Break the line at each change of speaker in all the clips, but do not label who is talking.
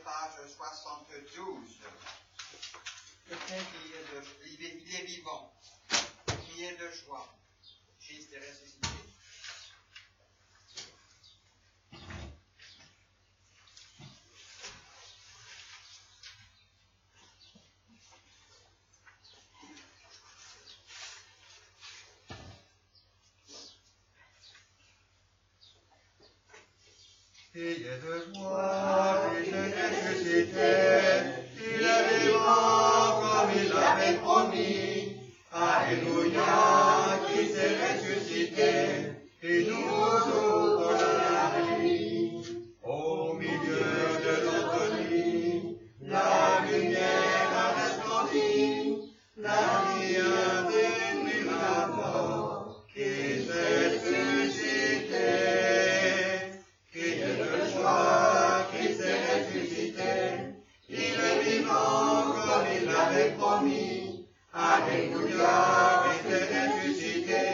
page 72. Quelqu'un il est vivant, qui est de joie. Christ est ressuscité.
Il est de joie, il est ressuscité, il est vivant comme il l'avait promis. Alléluia, Christ est ressuscité, et nous ouvre la vie. Au milieu de notre nuit, la lumière a resplendi, la lumière détruit la mort, Christ est ressuscité. Christ est ressuscité, il est vivant comme il l'avait promis. Alléluia, Christ est ressuscité,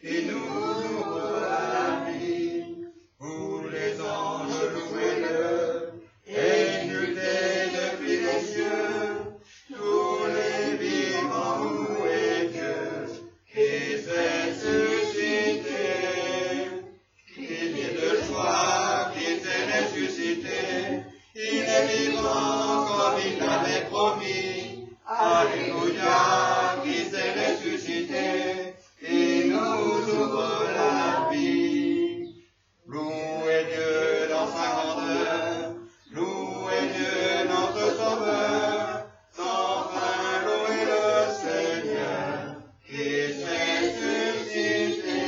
et nous ouvre la vie. Vous les anges, louez-le, exultez depuis les cieux, tous les vivants louez Dieu. Christ est ressuscité, il est de joie, Christ est ressuscité, il est vivant comme il l'avait promis. Alléluia, Christ est ressuscité, et nous ouvre la vie. Louez Dieu dans sa grandeur, louez Dieu notre Sauveur, sans fin louez le Seigneur, Christ est ressuscité,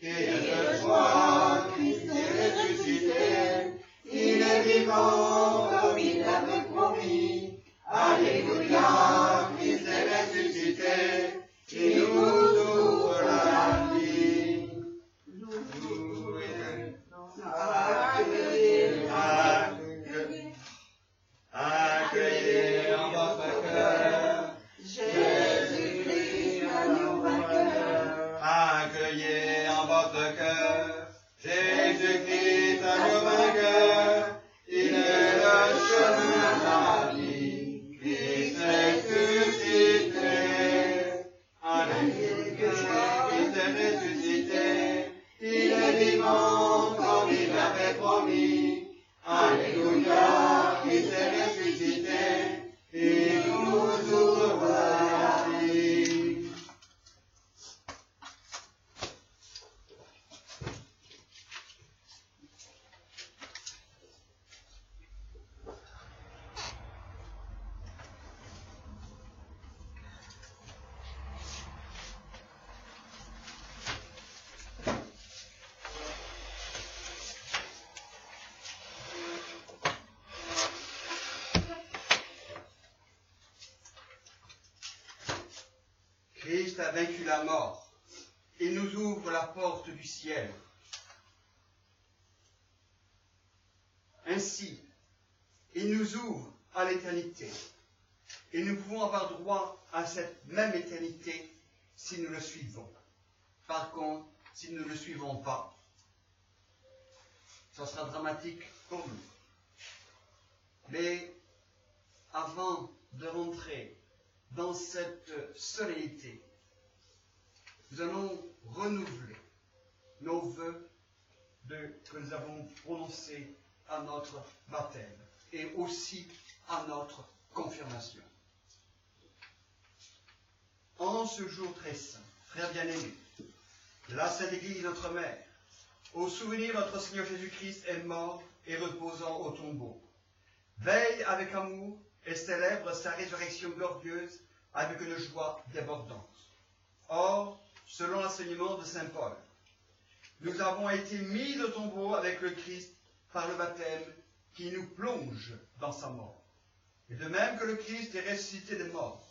il est de joie, Christ est ressuscité, il est vivant comme il l'avait promis. Alléluia, Christ est ressuscité, et nous ouvre la vie. Accueillez en votre cœur Jésus-Christ, agneau vainqueur. Accueillez en votre cœur Jésus-Christ, agneau vainqueur. Il est le chemin de la vie, Christ est ressuscité. Alléluia, Christ est ressuscité, il est vivant comme il l'avait promis. Alléluia, Christ est ressuscité, et nous ouvre la vie.
Christ a vaincu la mort et nous ouvre la porte du ciel. Ainsi, il nous ouvre à l'éternité et nous pouvons avoir droit à cette même éternité si nous le suivons. Par contre, si nous ne le suivons pas, ça sera dramatique pour nous. Mais avant de rentrer dans cette solennité, nous allons renouveler nos vœux que nous avons prononcés à notre baptême et aussi à notre confirmation. En ce jour très saint, frères bien-aimés, la Sainte Église, notre Mère, au souvenir de notre Seigneur Jésus-Christ est mort et reposant au tombeau, veille avec amour et célèbre sa résurrection glorieuse avec une joie débordante. Or, selon l'enseignement de saint Paul, nous avons été mis au tombeau avec le Christ par le baptême qui nous plonge dans sa mort. Et de même que le Christ est ressuscité des morts,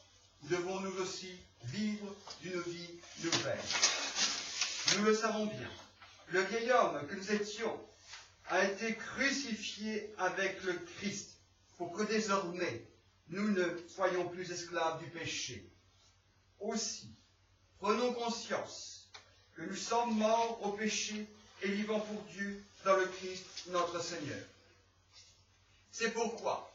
devons nous aussi vivre d'une vie nouvelle. Nous le savons bien, le vieil homme que nous étions a été crucifié avec le Christ pour que désormais nous ne soyons plus esclaves du péché. Aussi, prenons conscience que nous sommes morts au péché et vivons pour Dieu dans le Christ notre Seigneur. C'est pourquoi,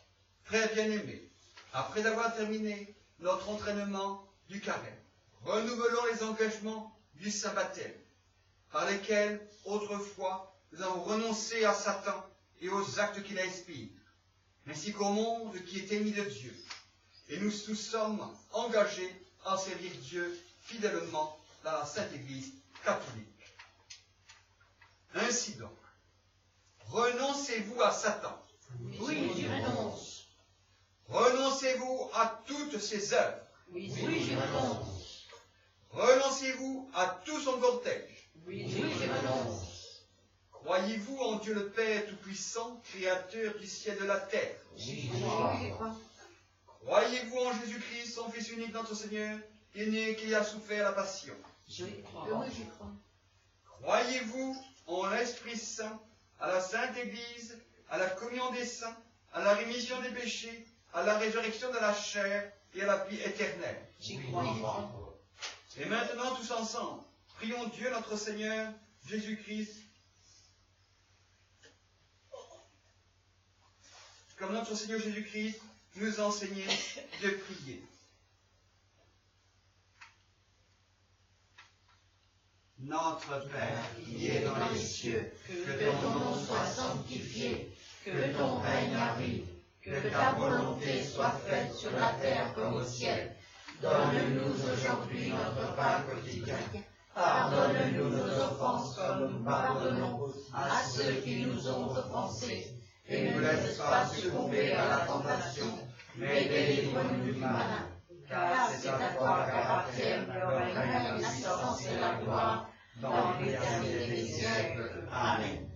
frères bien-aimés, après avoir terminé notre entraînement du carême, renouvelons les engagements du saint baptême, par lesquels, autrefois, nous avons renoncé à Satan et aux actes qu'il inspire, ainsi qu'au monde qui est ennemi de Dieu. Et nous sommes engagés à servir Dieu fidèlement dans la Sainte Église catholique. Ainsi donc, renoncez-vous à Satan.
Oui, j'y renonce.
Renoncez-vous à toutes ses œuvres.
Oui, j'y renonce.
Renoncez-vous à tout son cortège.
Oui, j'y renonce.
Croyez-vous en Dieu le Père Tout-Puissant, Créateur du ciel et de la terre?
J'y crois.
Croyez-vous en Jésus-Christ, son Fils unique, notre Seigneur, qui est né, qui a souffert la passion?
J'y crois. Oui, j'y crois.
Croyez-vous en l'Esprit Saint, à la Sainte Église, à la communion des saints, à la rémission des péchés, à la résurrection de la chair et à la vie éternelle?
J'y crois.
Et maintenant, tous ensemble, prions Dieu notre Seigneur, Jésus-Christ, comme notre Seigneur Jésus-Christ nous enseignait de prier. Notre Père,
Qui est dans les cieux, que ton nom soit sanctifié, que ton règne arrive, que ta volonté soit faite sur la terre comme au ciel. Donne-nous aujourd'hui notre pain quotidien. Pardonne-nous nos offenses comme nous pardonnons à ceux qui nous ont offensés. Et ne nous laisse pas succomber à la tentation, mais délivre-nous du malin. Car c'est à toi qu'appartiennent le règne, la puissance et la gloire, dans l'éternité des siècles. Amen.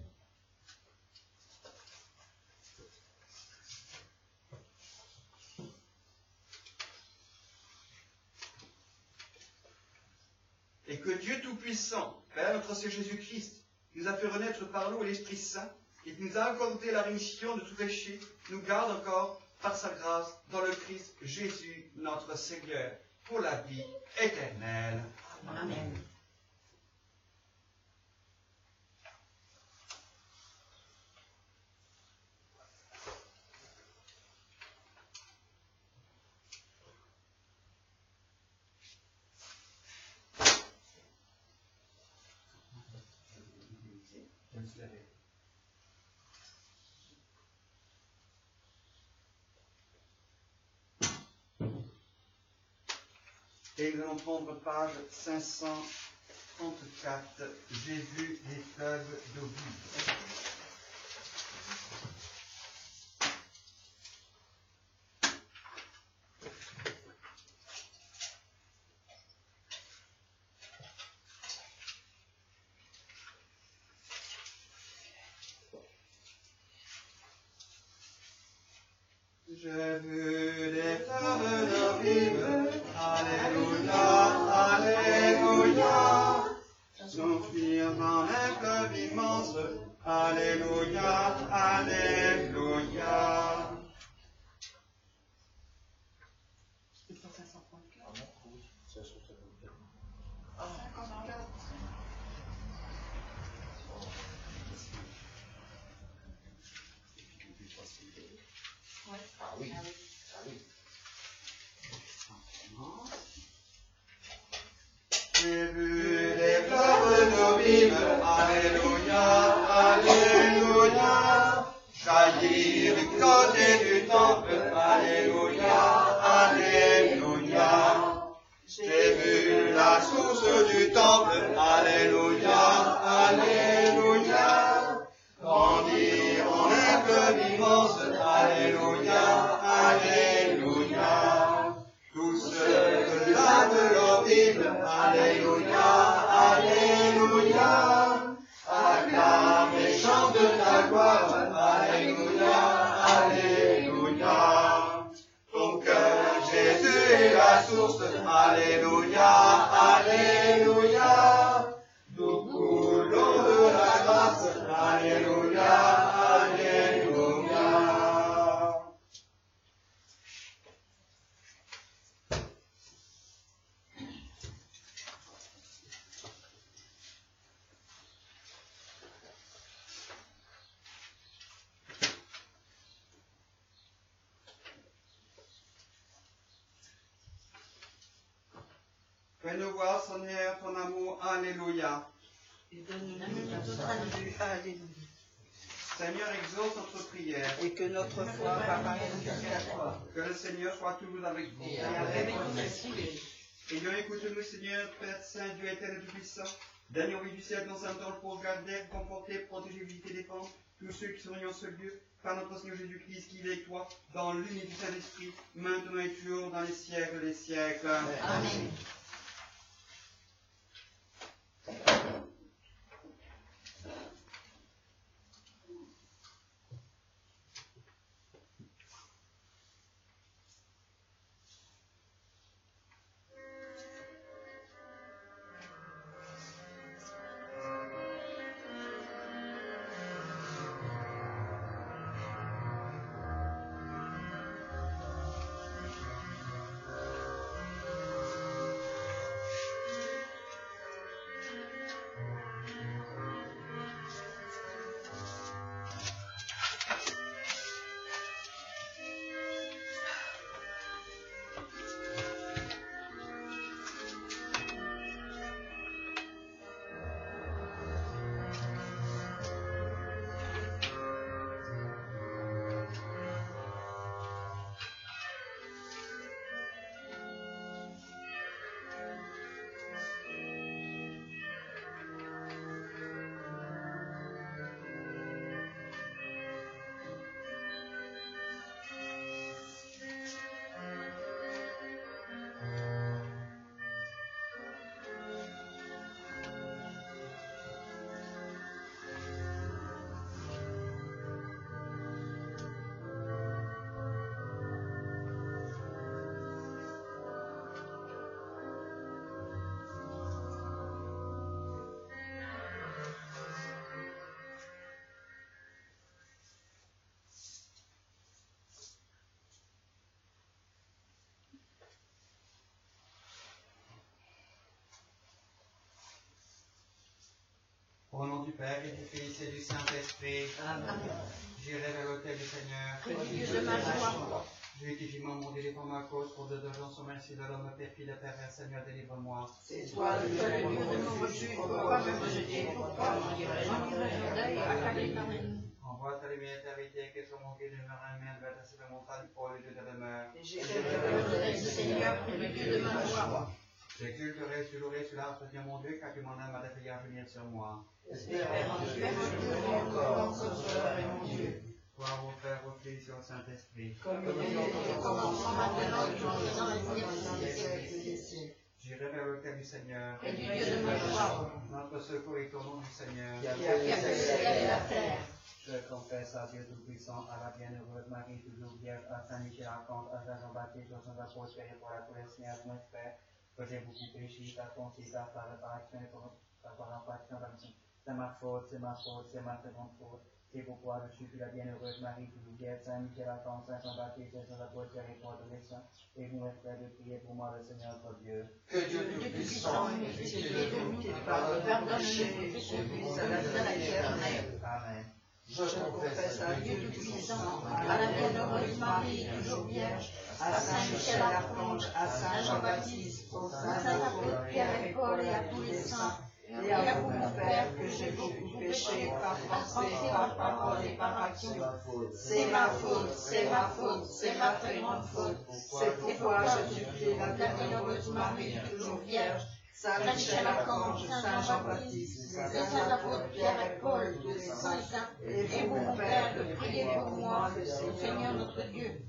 Et que Dieu Tout-Puissant, Père notre Seigneur Jésus-Christ, qui nous a fait renaître par l'eau et l'Esprit Saint, et qui nous a accordé la rémission de tout péché, nous garde encore par sa grâce dans le Christ Jésus, notre Seigneur, pour la vie éternelle.
Amen.
Et nous allons prendre page 534. J'ai vu les fleuves d'eau vive. J'ai vu les fleuves d'eau vive. Alléluia, Alléluia. S'enfuir dans les fleuves immenses. Alléluia, Alléluia. J'ai vu les fleuves d'eau vive, Alléluia, Alléluia, jaillir du côté du temple, Alléluia, Alléluia. J'ai vu la source du temple, Alléluia, Alléluia, grandir en un fleuve immense, Alléluia, Alléluia. Tous ceux que lave l'eau vive, Alléluia, Alléluia, acclame et chante ta gloire, Alléluia, Alléluia. Ton cœur, Jésus, est la source, Alléluia, Alléluia. Nous coulons de la grâce, Alléluia, Alléluia. Fais-nous voir, Seigneur, ton amour. Alléluia.
Et donne-nous notre salut. Alléluia.
Seigneur, exauce notre prière.
Et que notre foi parvienne jusqu'à toi.
Que le Seigneur soit toujours avec vous.
Et avec ton esprit.
Ayons écouté-nous, Seigneur, Père Saint, Dieu éternel et Tout-Puissant. Dernier oui du ciel, dans un temple pour garder, conforter, protéger, visiter, défendre tous ceux qui sont venus en ce lieu, par notre Seigneur Jésus-Christ, qui est avec toi, dans l'unité du Saint-Esprit, maintenant et toujours, dans les siècles des siècles.
Amen.
Au nom du Père et du Fils et du Saint-Esprit, j'irai vers l'autel du Seigneur.
Que Dieu de ma joie.
Justifie mon Dieu, défends ma cause, pour de gens son merci de l'homme perfide et pervers, Seigneur, délivre-moi.
C'est toi le seul lieu de mon refus. Pourquoi me rejeter? Pourquoi m'en dirais-je en deuil, accablé par l'ennemi?
Envoie ta lumière éternité, que sur mon pied demeure un main, vers la montagne, pour le Dieu de demeure.
Et j'irai vers l'autel du Seigneur, le Dieu de ma joie.
J'exulterai, je louerai sur l'arbre, Seigneur mon Dieu, car tu m'en aimes à défaillir venir sur moi.
Espère en Dieu, je loue encore, mon Sauveur et mon Dieu.
Gloire au Père, au Fils et au Saint-Esprit.
Comme il est au commencement, maintenant, et toujours, dans les siècles des siècles.
J'irai vers l'autel du Seigneur.
Et du Dieu de ma joie,
Notre secours est au nom du Seigneur.
qui a fait le ciel et la terre.
Je confesse à Dieu Tout-Puissant, à la bienheureuse Marie, toujours vierge, à Saint-Michel Archange, à Saint-Jean-Baptiste, aux saints apôtres et pour la connaissance de mes frères, que j'ai beaucoup péché, par conséquent, par réparation et par réparation, c'est ma faute, c'est ma faute, c'est ma seconde faute. C'est pourquoi je suis la bienheureuse Marie, toujours vierge, Saint-Michel Archange, Saint-Jean-Baptiste, et saints apôtres et pour tous les saints, et vous, mes frères, de prier pour moi, le Seigneur notre Dieu.
Que Dieu Tout-Puissant, unifié de nous, pardonne les soumis à la vie éternelle.
Amen.
Je confesse à Dieu Tout-Puissant, à la bienheureuse Marie, toujours vierge, à Saint-Michel Archange, à Saint-Jean-Baptiste, aux saints apôtres Pierre et Paul et à tous les saints, et à vous, mon Père, que j'ai beaucoup péché par pensée, par parole et par action. C'est ma faute, c'est ma faute, c'est ma très grande faute. C'est pourquoi je supplie la bienheureuse Marie, toujours vierge, Saint-Michel Archange, Saint-Jean-Baptiste, les saints apôtres Pierre et Paul, tous les saints, et vous, mon Père, de prier pour moi, le Seigneur notre Dieu.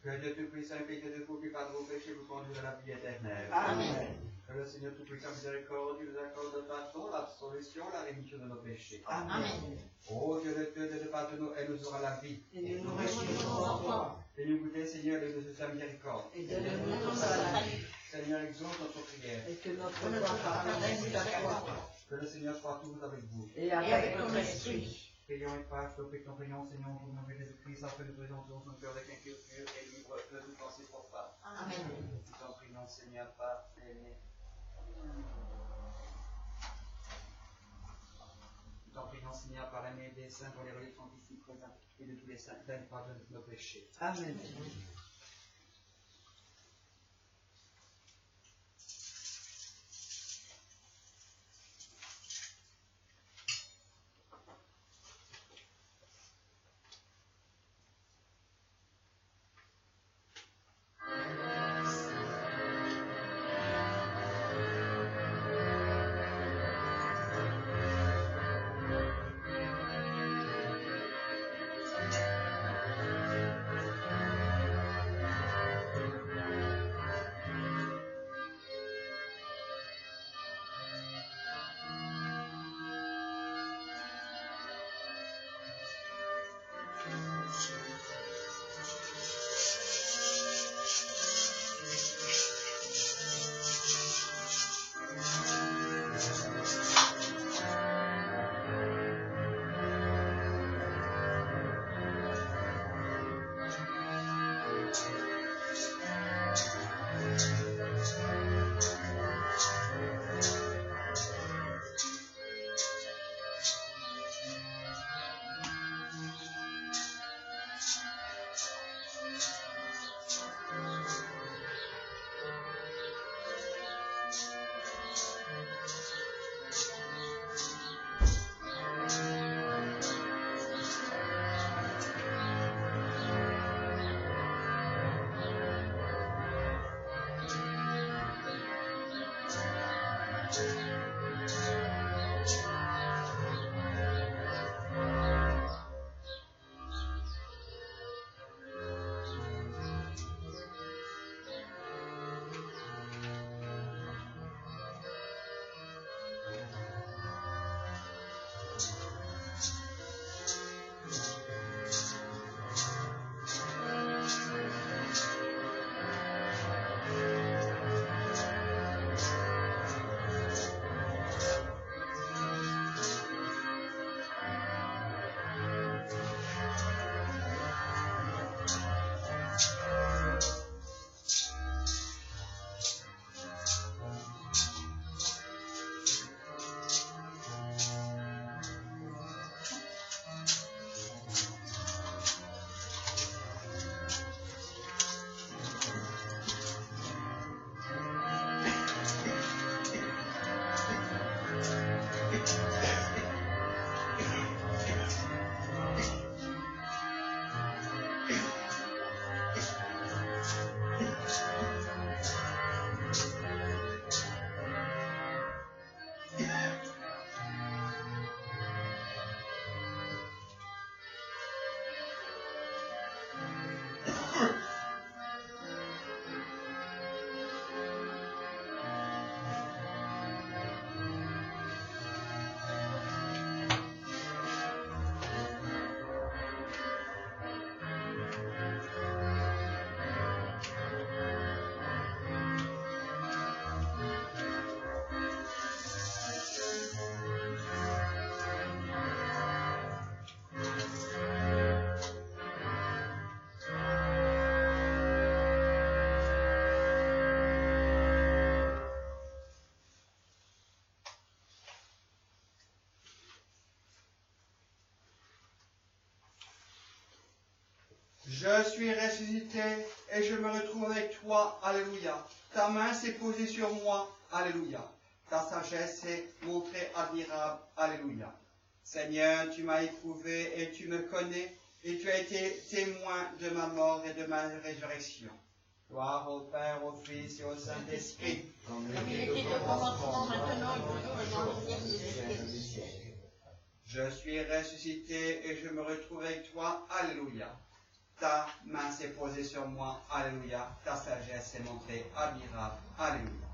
Que Dieu Tout-Puissant et que de vous qui par vos péchés vous conduise à la vie éternelle.
Amen.
Que le Seigneur Tout-Puissant miséricorde nous accorde de pardon, l'absolution, la rémission de nos péchés.
Amen.
Ô Dieu de Dieu, de pardonne-nous et nous aura la vie.
Et nous réjouissons en toi,
Et nous goûter, Seigneur, de sa miséricorde.
et donne-nous ton salut,
Seigneur, exauce notre prière.
et que notre foi parvienne jusqu'à toi,
Que le Seigneur soit toujours avec vous.
et avec ton esprit.
Prions et pâche, nous prions, Seigneur, au nom de Jésus-Christ, afin que nous présentons son cœur avec un cœur pur et libre de toute pensée profanes.
Amen.
Nous t'en prions, Seigneur, par aimé. Nous t'en prions, Seigneur, par l'aimé des saints, pour les reliques sont ici présents, et de tous les saints, d'aide pardonne nos péchés.
Amen.
Je suis ressuscité et je me retrouve avec toi. Alléluia. Ta main s'est posée sur moi. Alléluia. Ta sagesse s'est montrée admirable. Alléluia. Seigneur, tu m'as éprouvé et tu me connais et tu as été témoin de ma mort et de ma résurrection. Gloire au Père, au Fils et au Saint-Esprit.
Comme il était au commencement, maintenant et toujours, dans le siècle des siècles.
Je suis ressuscité et je me retrouve avec toi. Alléluia. Ta main s'est posée sur moi. Alléluia. Ta sagesse s'est montrée admirable. Alléluia.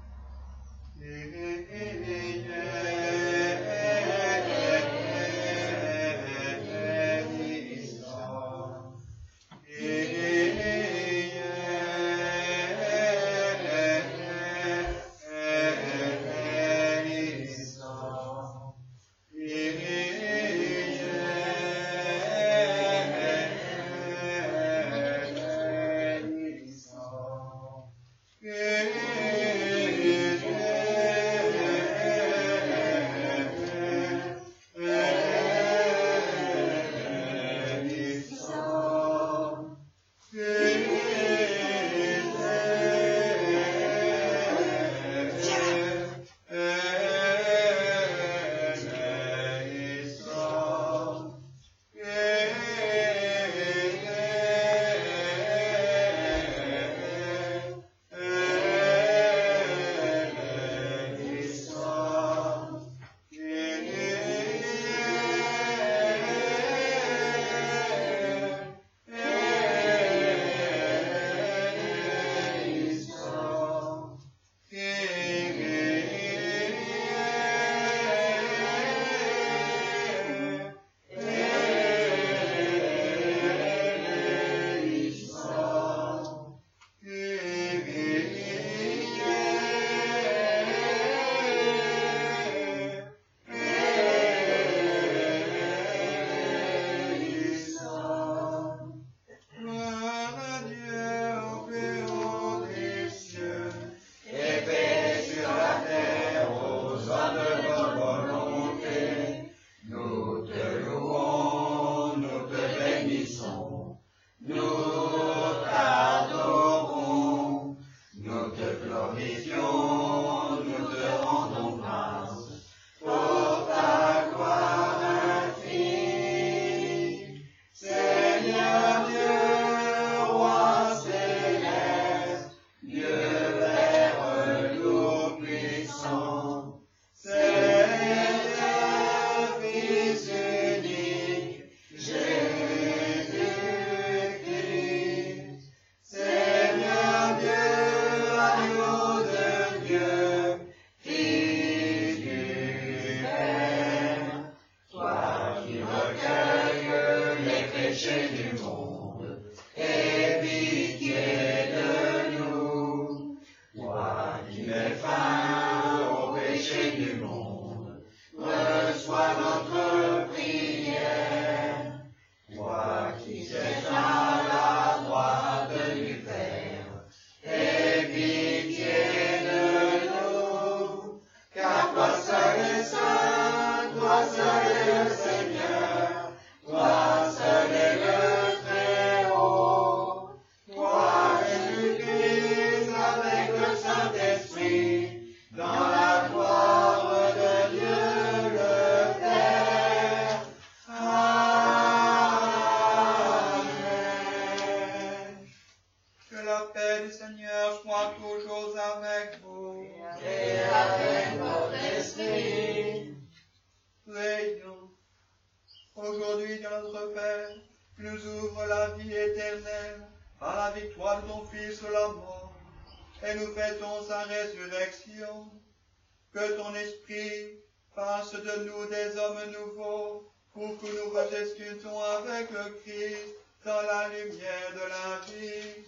Que ton esprit fasse de nous des hommes nouveaux, pour que nous ressuscitons avec le Christ dans la lumière de la vie.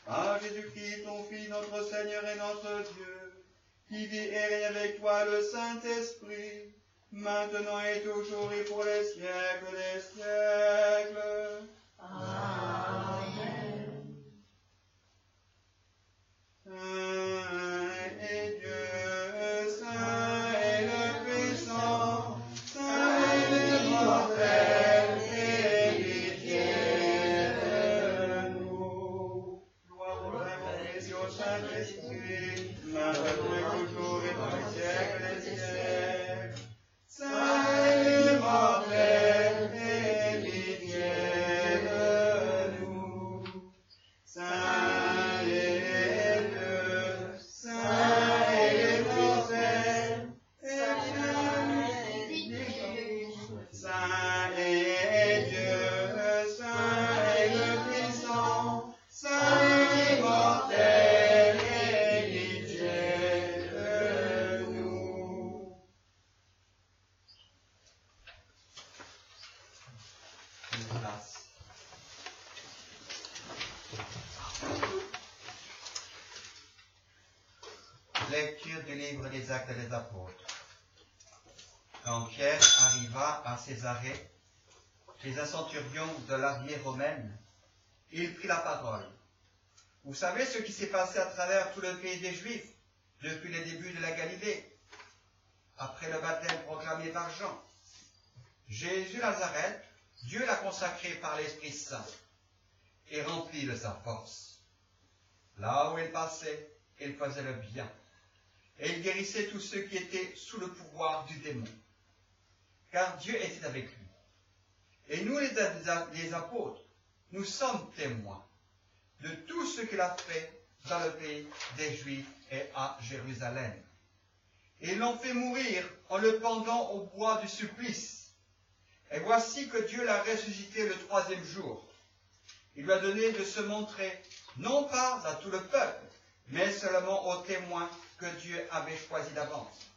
Par Jésus-Christ, ton Fils, notre Seigneur et notre Dieu, qui vit et règne avec toi le Saint-Esprit, maintenant et toujours et pour les siècles des siècles.
Amen.
Saint est Dieu, saint est le puissant, saint est l'immortel, héritier de
Lecture du livre des Actes des Apôtres. Quand Pierre arriva à Césarée, chez un centurion de l'armée romaine, il prit la parole. Vous savez ce qui s'est passé à travers tout le pays des Juifs depuis le début de la Galilée, après le baptême proclamé par Jean. Jésus Nazareth, Dieu l'a consacré par l'Esprit Saint et rempli de sa force. Là où il passait, il faisait le bien et il guérissait tous ceux qui étaient sous le pouvoir du démon, car Dieu était avec lui. Et nous, les apôtres, nous sommes témoins de tout ce qu'il a fait dans le pays des Juifs et à Jérusalem. Et ils l'ont fait mourir en le pendant au bois du supplice. Et voici que Dieu l'a ressuscité le 3e jour. Il lui a donné de se montrer, non pas à tout le peuple, mais seulement aux témoins que Dieu avait choisis d'avance.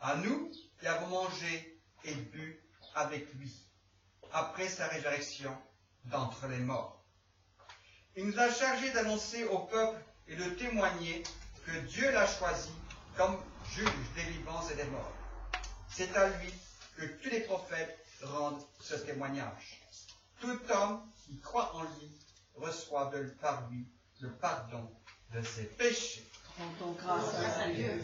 À nous qui avons mangé et bu avec lui, après sa résurrection d'entre les morts. Il nous a chargés d'annoncer au peuple et de témoigner que Dieu l'a choisi comme juge des vivants et des morts. C'est à lui que tous les prophètes rendent ce témoignage. Tout homme qui croit en lui reçoit par lui le pardon de ses péchés.
Rendons grâce à Dieu.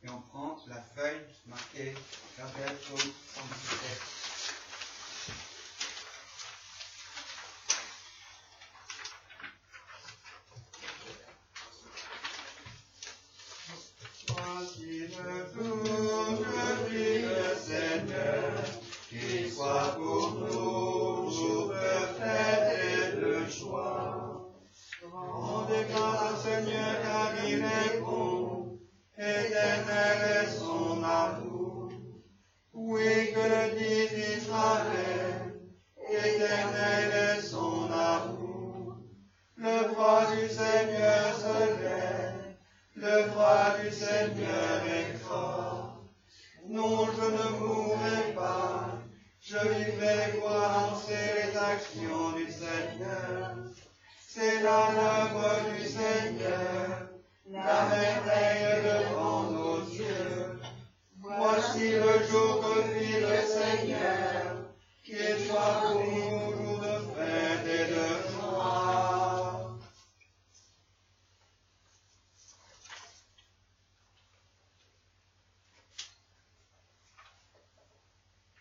Et on prend la feuille marquée Gabriel Psaume 117.
Voici le jour que prie le Seigneur, qu'il soit pour nous jour de fête et de joie. Rendez grâce au Seigneur car il est bon, éternel est son amour. Oui, que le dise Israël, éternel est son amour. Le droit du Seigneur se lève, le droit du Seigneur est fort. Non, je ne mourrai pas, je vivrai pour annoncer les actions du Seigneur. C'est là l'œuvre du Seigneur, la merveille devant nos yeux. Voici le jour que fit le Seigneur, qu'il soit pour nous jour de fête et de joie.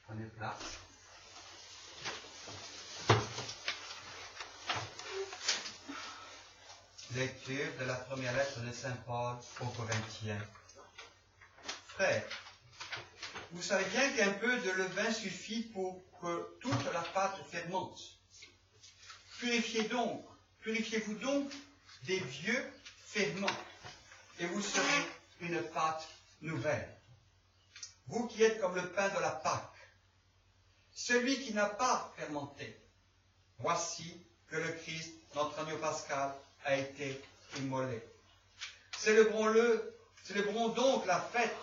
Prenez place. Lecture de la première lettre de Saint Paul aux Corinthiens. Frères, vous savez bien qu'un peu de levain suffit pour que toute la pâte fermente. Purifiez-vous donc des vieux ferments, et vous serez une pâte nouvelle. Vous qui êtes comme le pain de la Pâque, celui qui n'a pas fermenté. Voici que le Christ, notre agneau pascal, a été immolé. Célébrons donc la fête,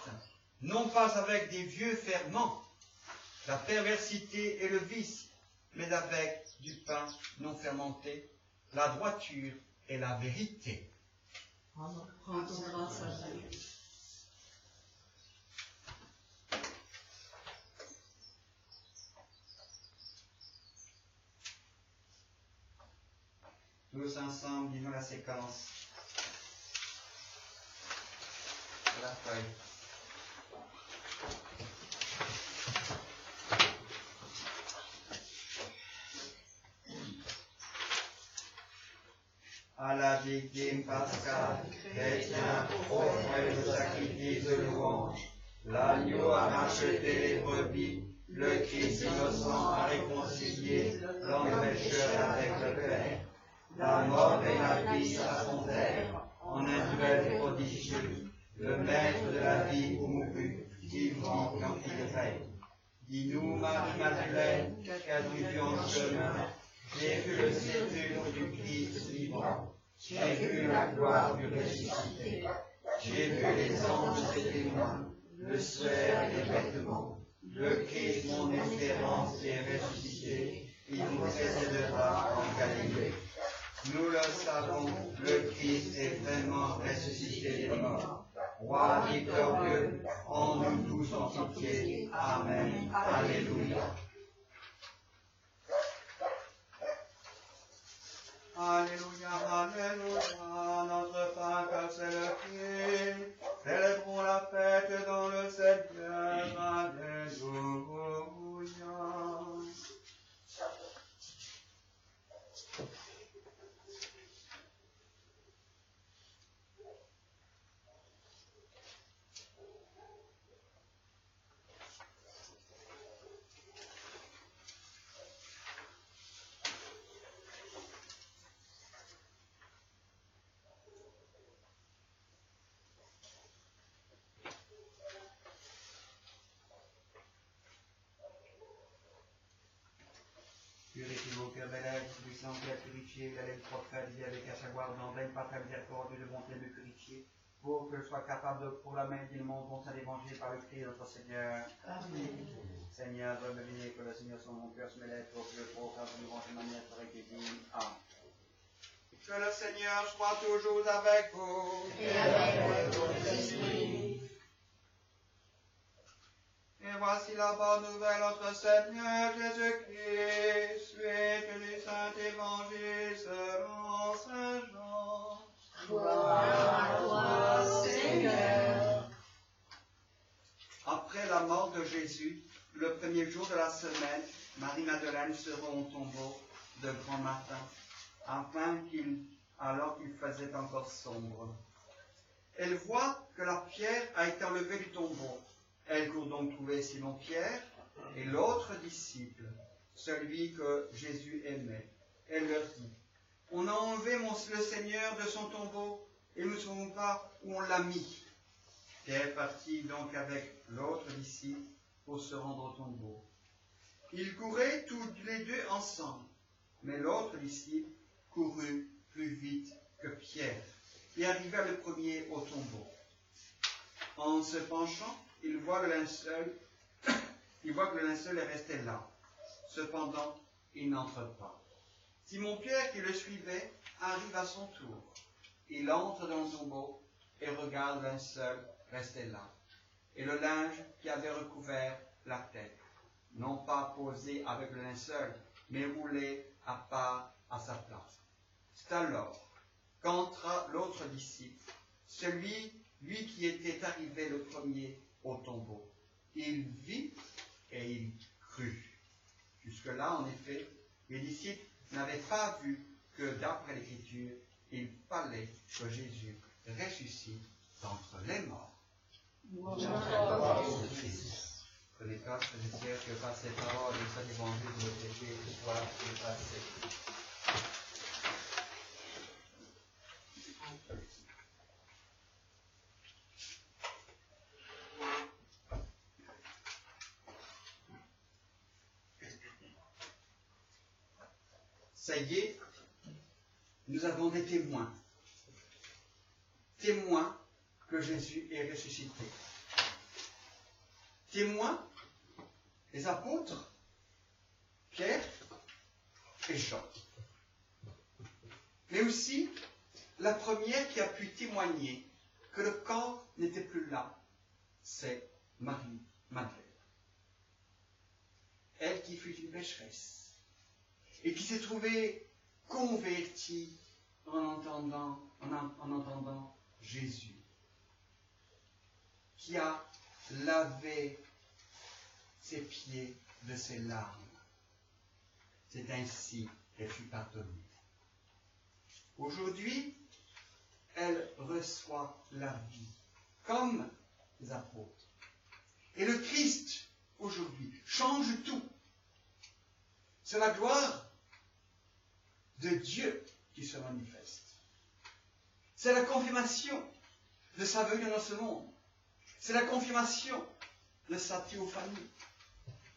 non pas avec des vieux ferments, la perversité et le vice, mais avec du pain non fermenté, la droiture et la vérité.
Rendons grâce à Dieu.
Tous ensemble, disons la séquence de la feuille. À la victime pascale, chrétien, offrez le sacrifice de louange. L'agneau a racheté les brebis, le Christ innocent a réconcilié l'homme pécheur avec le Père. La mort et la vie à son terre, en un duel prodigieux, le maître de la vie mourut, qui vit quand il règne. Dis-nous, Marie-Madeleine, qu'as-tu vu en chemin? J'ai vu le sépulcre du Christ vivant, j'ai vu la gloire du ressuscité, j'ai vu les anges et témoins, le suaire et les vêtements, le Christ, mon espérance, est ressuscité,
il décédera en Galilée. Nous le savons, le Christ est vraiment ressuscité des morts. Roi victorieux, en nous tous en pitié. Amen. Alléluia.
Alléluia, Alléluia, notre Pâque c'est le Christ. Célébrons la fête dans le Seigneur. Alléluia.
Purifiez vos cœurs bellets, du sang qui a purifié, la lettre prophète, dit avec à savoir dans vaine par ta miséricorde de bonté de purifier, pour que je sois capable de proclamer dignement ton saint évangile par le Christ notre Seigneur.
Amen.
Seigneur, je me dis que le Seigneur sur mon cœur se mêlait pour que je proclame ton évangile de manière avec les dignes. Amen.
Que le Seigneur soit toujours avec vous.
Et avec votre esprit.
Et voici la bonne nouvelle, notre Seigneur Jésus-Christ, suite du Saint Évangile selon Saint Jean.
Gloire à toi, Seigneur.
Après la mort de Jésus, le premier jour de la semaine, Marie-Madeleine se rend au tombeau de grand matin, alors qu'il faisait encore sombre. Elle voit que la pierre a été enlevée du tombeau. Elle court donc trouver Simon-Pierre et l'autre disciple, celui que Jésus aimait. Elle leur dit, « On a enlevé le Seigneur de son tombeau et nous ne savons pas où on l'a mis. » Pierre partit donc avec l'autre disciple pour se rendre au tombeau. Ils couraient tous les deux ensemble, mais l'autre disciple courut plus vite que Pierre et arriva le premier au tombeau. En se penchant, il voit que le linceul est resté là. Cependant, il n'entre pas. Simon-Pierre, qui le suivait, arrive à son tour. Il entre dans le tombeau et regarde le linceul resté là, et le linge qui avait recouvert la tête, non pas posé avec le linceul, mais roulé à part à sa place. C'est alors qu'entra l'autre disciple, lui qui était arrivé le premier au tombeau. Il vit et il crut. Jusque-là, en effet, les disciples n'avaient pas vu que, d'après l'Écriture, il fallait que Jésus ressuscite d'entre les morts. Prenez place, frères et sœurs, que par ces paroles de cet évangile de notre péché soit effacé. Ça y est, nous avons des témoins. Témoins que Jésus est ressuscité. Témoins, les apôtres, Pierre et Jean. Mais aussi, la première qui a pu témoigner que le corps n'était plus là, c'est Marie-Madeleine. Elle qui fut une pécheresse et qui s'est trouvée convertie en entendant Jésus, qui a lavé ses pieds de ses larmes. C'est ainsi qu'elle fut pardonnée. Aujourd'hui, elle reçoit la vie, comme les apôtres. Et le Christ, aujourd'hui, change tout. C'est la gloire de Dieu qui se manifeste. C'est la confirmation de sa venue dans ce monde. C'est la confirmation de sa théophanie,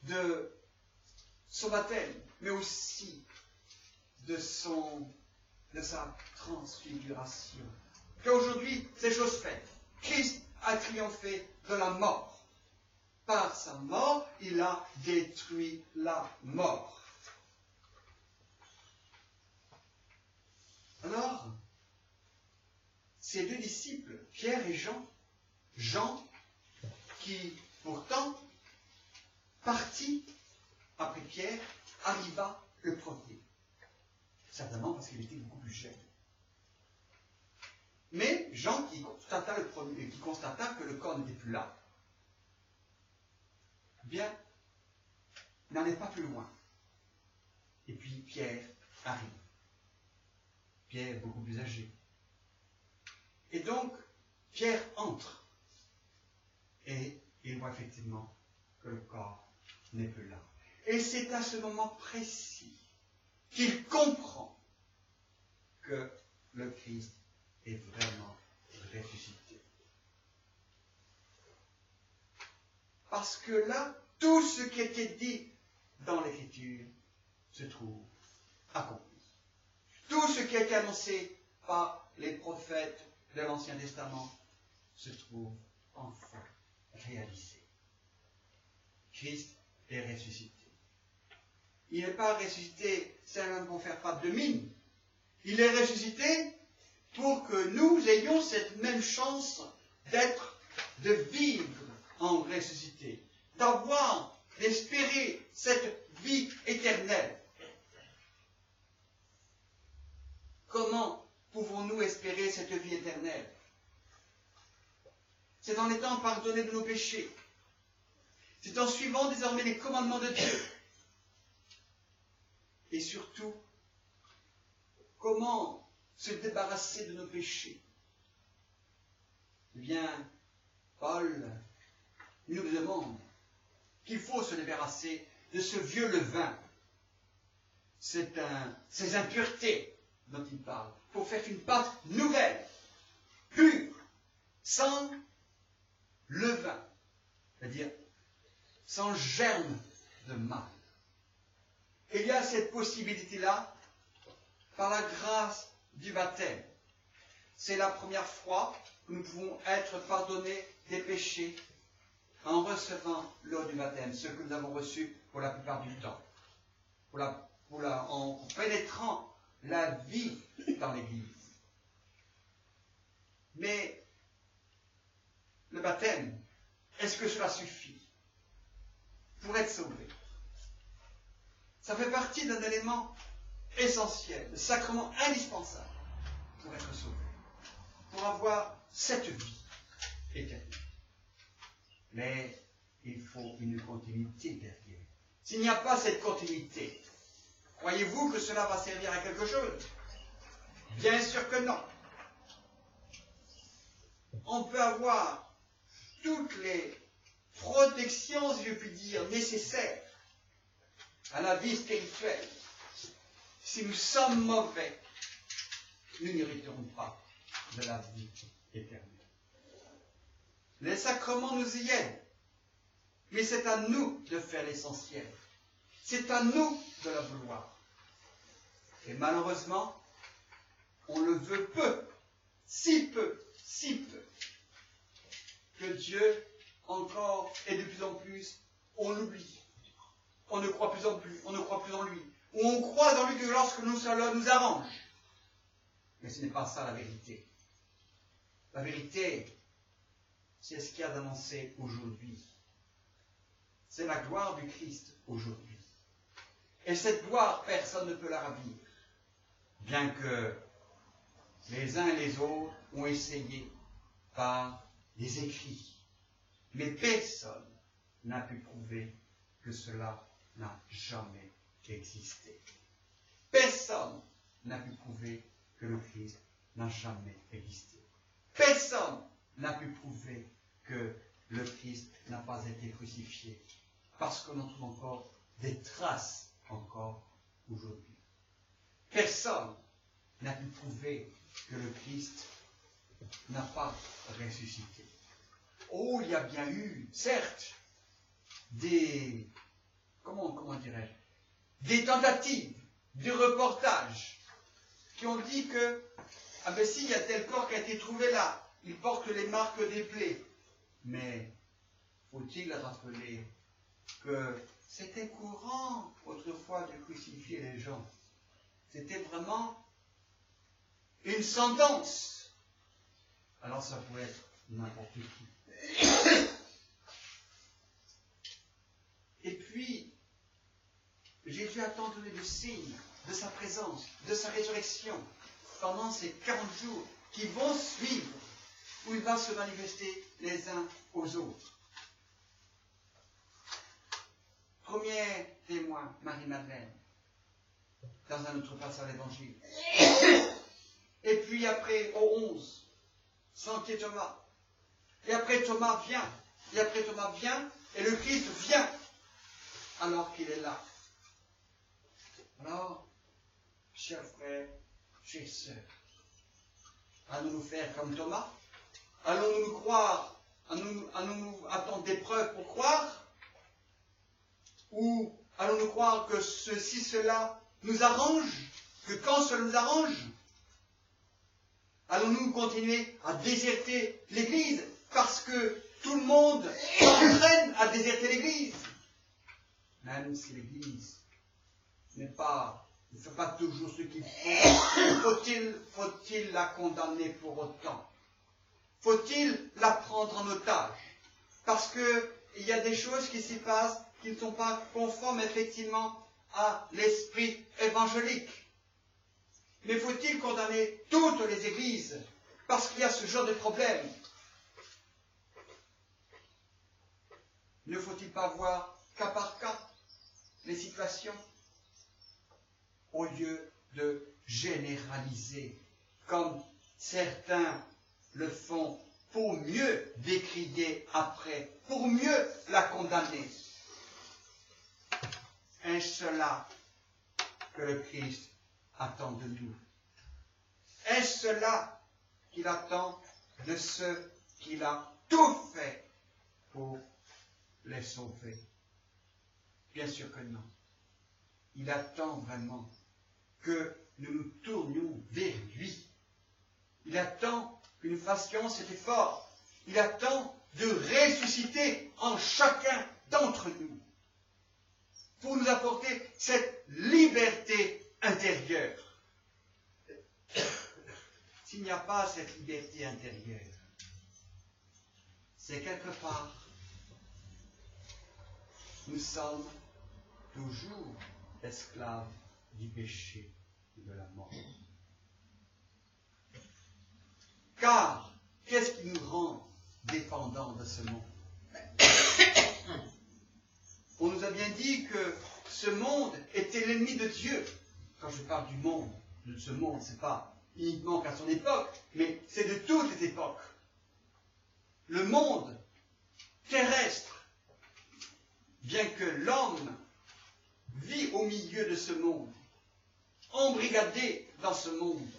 de son baptême, mais aussi de sa transfiguration. Qu'aujourd'hui, c'est chose faite. Christ a triomphé de la mort. Par sa mort, il a détruit la mort. Alors, ces deux disciples, Pierre et Jean qui pourtant, parti après Pierre, arriva le premier. Certainement parce qu'il était beaucoup plus jeune. Mais Jean qui constata que le corps n'était plus là, bien, n'en est pas plus loin. Et puis Pierre arrive. Pierre beaucoup plus âgé. Et donc, Pierre entre. Et il voit effectivement que le corps n'est plus là. Et c'est à ce moment précis qu'il comprend que le Christ est vraiment ressuscité. Parce que là, tout ce qui était dit dans l'Écriture se trouve accompli. Tout ce qui a été annoncé par les prophètes de l'Ancien Testament se trouve enfin réalisé. Christ est ressuscité. Il n'est pas ressuscité simplement pour faire pas de mine. Il est ressuscité pour que nous ayons cette même chance de vivre en ressuscité, d'avoir, d'espérer cette vie éternelle. Comment pouvons-nous espérer cette vie éternelle? C'est en étant pardonnés de nos péchés. C'est en suivant désormais les commandements de Dieu. Et surtout, comment se débarrasser de nos péchés? Eh bien, Paul nous demande qu'il faut se débarrasser de ce vieux levain. Ces impuretés dont il parle, pour faire une pâte nouvelle, pure, sans levain, c'est-à-dire sans germe de mal. Et il y a cette possibilité-là par la grâce du baptême. C'est la première fois que nous pouvons être pardonnés des péchés en recevant l'eau du baptême, ce que nous avons reçu pour la plupart du temps, en pénétrant la vie dans l'Église. Mais le baptême, est-ce que cela suffit pour être sauvé? Ça fait partie d'un élément essentiel, le sacrement indispensable pour être sauvé, pour avoir cette vie éternelle. Mais il faut une continuité derrière. S'il n'y a pas cette continuité, croyez-vous que cela va servir à quelque chose? Bien sûr que non. On peut avoir toutes les protections, si je puis dire, nécessaires à la vie spirituelle. Si nous sommes mauvais, nous n'hériterons pas de la vie éternelle. Les sacrements nous y aident, mais c'est à nous de faire l'essentiel. C'est à nous de la vouloir. Et malheureusement, on le veut peu, si peu, que Dieu, encore et de plus en plus, on l'oublie. On ne croit plus en lui. Ou on croit en lui que lorsque cela nous arrange. Mais ce n'est pas ça la vérité. La vérité, c'est ce qu'il y a d'annoncé aujourd'hui. C'est la gloire du Christ aujourd'hui. Et cette gloire, personne ne peut la ravir. Bien que les uns et les autres ont essayé par des écrits. Mais personne n'a pu prouver que cela n'a jamais existé. Personne n'a pu prouver que le Christ n'a jamais existé. Personne n'a pu prouver que le Christ n'a pas été crucifié. Parce qu'on en trouve encore des traces encore aujourd'hui. Personne n'a pu prouver que le Christ n'a pas ressuscité. Oh, il y a bien eu, certes, des tentatives, des reportages qui ont dit que, ah ben si, il y a tel corps qui a été trouvé là, il porte les marques des plaies. Mais faut-il rappeler que c'était courant autrefois de crucifier les gens? C'était vraiment une sentence, alors ça pouvait être n'importe qui. Et puis, Jésus a tant donné de signes de sa présence, de sa résurrection, pendant ces 40 jours qui vont suivre, où il va se manifester les uns aux autres. Premier témoin, Marie-Madeleine, dans un autre passage de l'Évangile. Et puis après, au 11, sentier Thomas. Et après Thomas vient. Et après Thomas vient, et le Christ vient, alors qu'il est là. Alors, chers frères, chères sœurs, allons-nous faire comme Thomas? Allons-nous nous croire? Allons-nous attendre des preuves pour croire? Ou allons-nous croire que cela nous arrange? Que quand cela nous arrange? Allons-nous continuer à déserter l'Église parce que tout le monde s'entraîne à déserter l'Église? Même si l'Église ne fait pas toujours ce qu'il faut, faut-il la condamner pour autant? Faut-il la prendre en otage? Parce qu'il y a des choses qui s'y passent qui ne sont pas conformes effectivement à l'esprit évangélique. Mais faut-il condamner toutes les églises parce qu'il y a ce genre de problème? Ne faut-il pas voir cas par cas les situations au lieu de généraliser comme certains le font pour mieux décrier après, pour mieux la condamner? Est-ce cela que le Christ attend de nous? Est-ce cela qu'il attend de ceux qu'il a tout fait pour les sauver? Bien sûr que non. Il attend vraiment que nous nous tournions vers lui. Il attend que nous fassions cet effort. Il attend de ressusciter en chacun d'entre nous pour nous apporter cette liberté intérieure. S'il n'y a pas cette liberté intérieure, c'est quelque part, nous sommes toujours esclaves du péché et de la mort. Car, qu'est-ce qui nous rend dépendants de ce monde? On nous a bien dit que ce monde était l'ennemi de Dieu. Quand je parle du monde, de ce monde, ce n'est pas uniquement qu'à son époque, mais c'est de toutes les époques. Le monde terrestre, bien que l'homme vit au milieu de ce monde, embrigadé dans ce monde,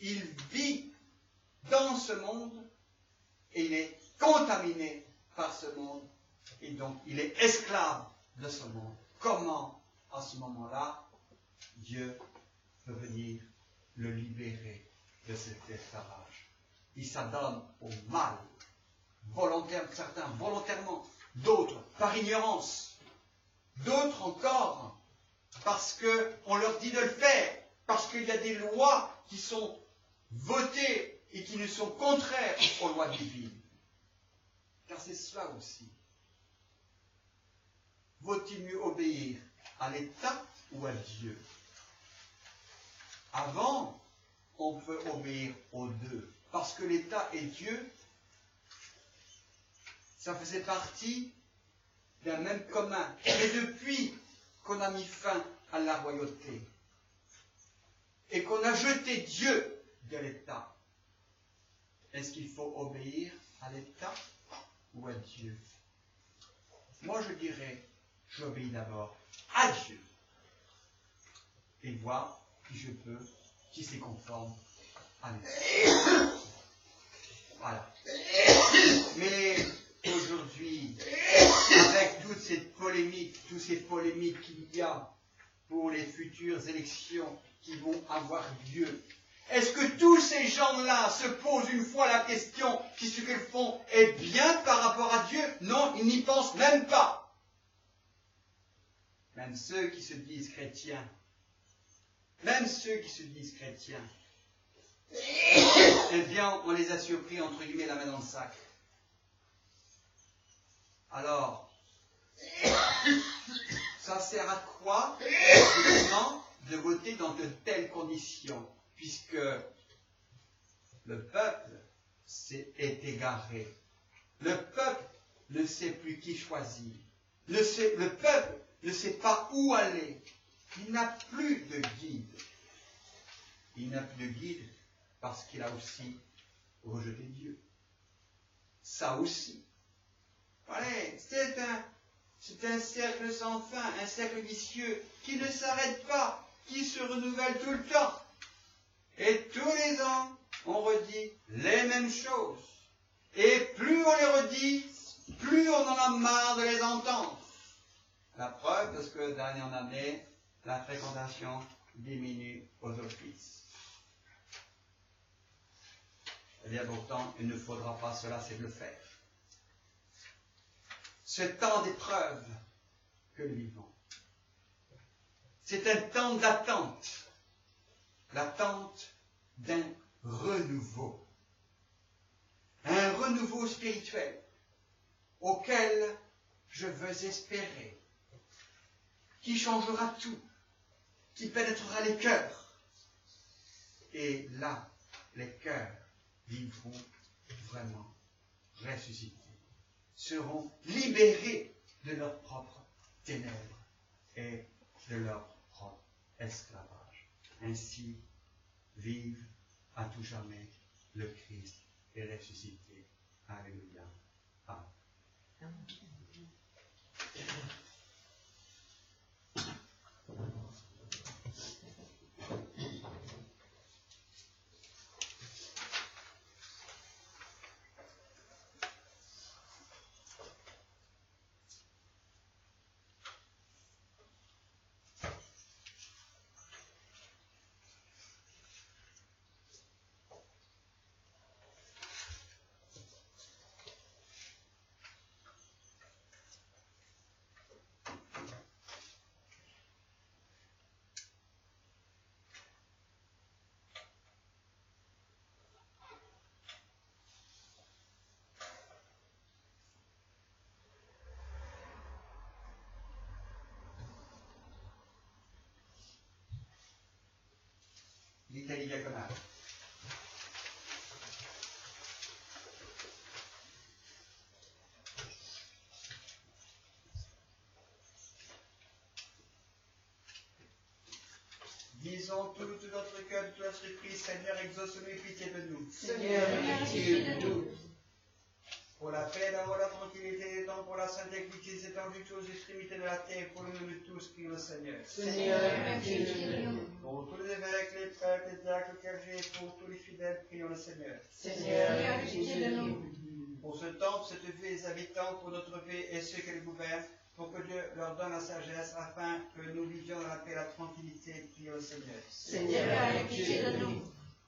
il vit dans ce monde et il est contaminé par ce monde et donc il est esclave de ce monde. Comment, à ce moment-là, Dieu peut venir le libérer de cet esclavage? Il s'adonne au mal, certains volontairement, d'autres par ignorance, d'autres encore parce qu'on leur dit de le faire, parce qu'il y a des lois qui sont votées et qui ne sont contraires aux lois divines. Car c'est cela aussi. Vaut-il mieux obéir à l'État ou à Dieu? Avant, on peut obéir aux deux, parce que l'État et Dieu, ça faisait partie d'un même commun. Mais depuis qu'on a mis fin à la royauté et qu'on a jeté Dieu de l'État, est-ce qu'il faut obéir à l'État ou à Dieu? Moi, je dirais, j'obéis d'abord à Dieu et voir qui c'est conforme à l'État. Voilà. Mais aujourd'hui, avec toutes ces polémiques qu'il y a pour les futures élections qui vont avoir lieu, est-ce que tous ces gens-là se posent une fois la question si ce qu'ils font est bien par rapport à Dieu? Non, ils n'y pensent même pas. Même ceux qui se disent chrétiens, eh bien, on les a surpris, entre guillemets, la main dans le sac. Alors, ça sert à quoi, finalement, de voter dans de telles conditions, puisque le peuple est égaré. Le peuple ne sait plus qui choisir. Le peuple ne sait pas où aller. Il n'a plus de guide. Il n'a plus de guide parce qu'il a aussi rejeté Dieu. Ça aussi. Voilà, c'est un cercle sans fin, un cercle vicieux qui ne s'arrête pas, qui se renouvelle tout le temps. Et tous les ans, on redit les mêmes choses. Et plus on les redit, plus on en a marre de les entendre. La preuve, parce que d'année en année, la fréquentation diminue aux offices. Eh bien pourtant, il ne faudra pas cela, c'est de le faire. Ce temps d'épreuve que nous vivons, c'est un temps d'attente. L'attente d'un renouveau. Un renouveau spirituel auquel je veux espérer, qui changera tout, qui pénétrera les cœurs. Et là, les cœurs vivront vraiment ressuscités, seront libérés de leurs propres ténèbres et de leur propre esclavage. Ainsi, vive à tout jamais le Christ est ressuscité. Alléluia. Amen. L'Italie diaconale. Disons tout notre cœur, tout notre esprit, Seigneur, exauce-nous et pitié de nous.
Seigneur, pitié de nous.
Pour la paix, l'amour, la tranquillité des temps, pour la sainte équité, s'étendue aux extrémités de la terre, pour nous tous, prie le Seigneur.
Seigneur, pitié de nous.
Pour tous les évêques, les prêtres, les diacres, le clergé, pour tous les fidèles, prions le Seigneur.
Seigneur, pitié de nous.
Pour ce temps, pour cette vie, les habitants, pour notre vie et ceux qu'elle gouverne, pour que Dieu leur donne la sagesse, afin que nous vivions dans la paix et la tranquillité, prions le Seigneur.
Seigneur, pitié de nous.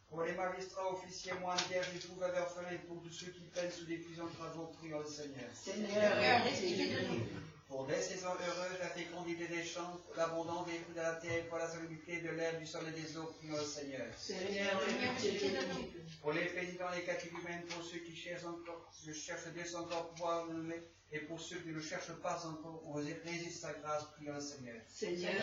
Pour les magistrats, officiers, moines, vierges, époux, veuves, orphelins, pour tous ceux qui peinent sous des prisons de travaux, prions le Seigneur.
Seigneur, pitié de nous.
Pour des saisons heureuses, la fécondité des champs, l'abondance des fruits de la terre, pour la salubrité de l'air, du sol et des eaux, prions le Seigneur.
Seigneur, pitié de nous.
Pour les pénitents et les catéchumènes, pour ceux qui cherchent Dieu sans encore pouvoir nous nommer, et pour ceux qui ne cherchent pas encore, on résiste sa grâce, prions le Seigneur.
Seigneur,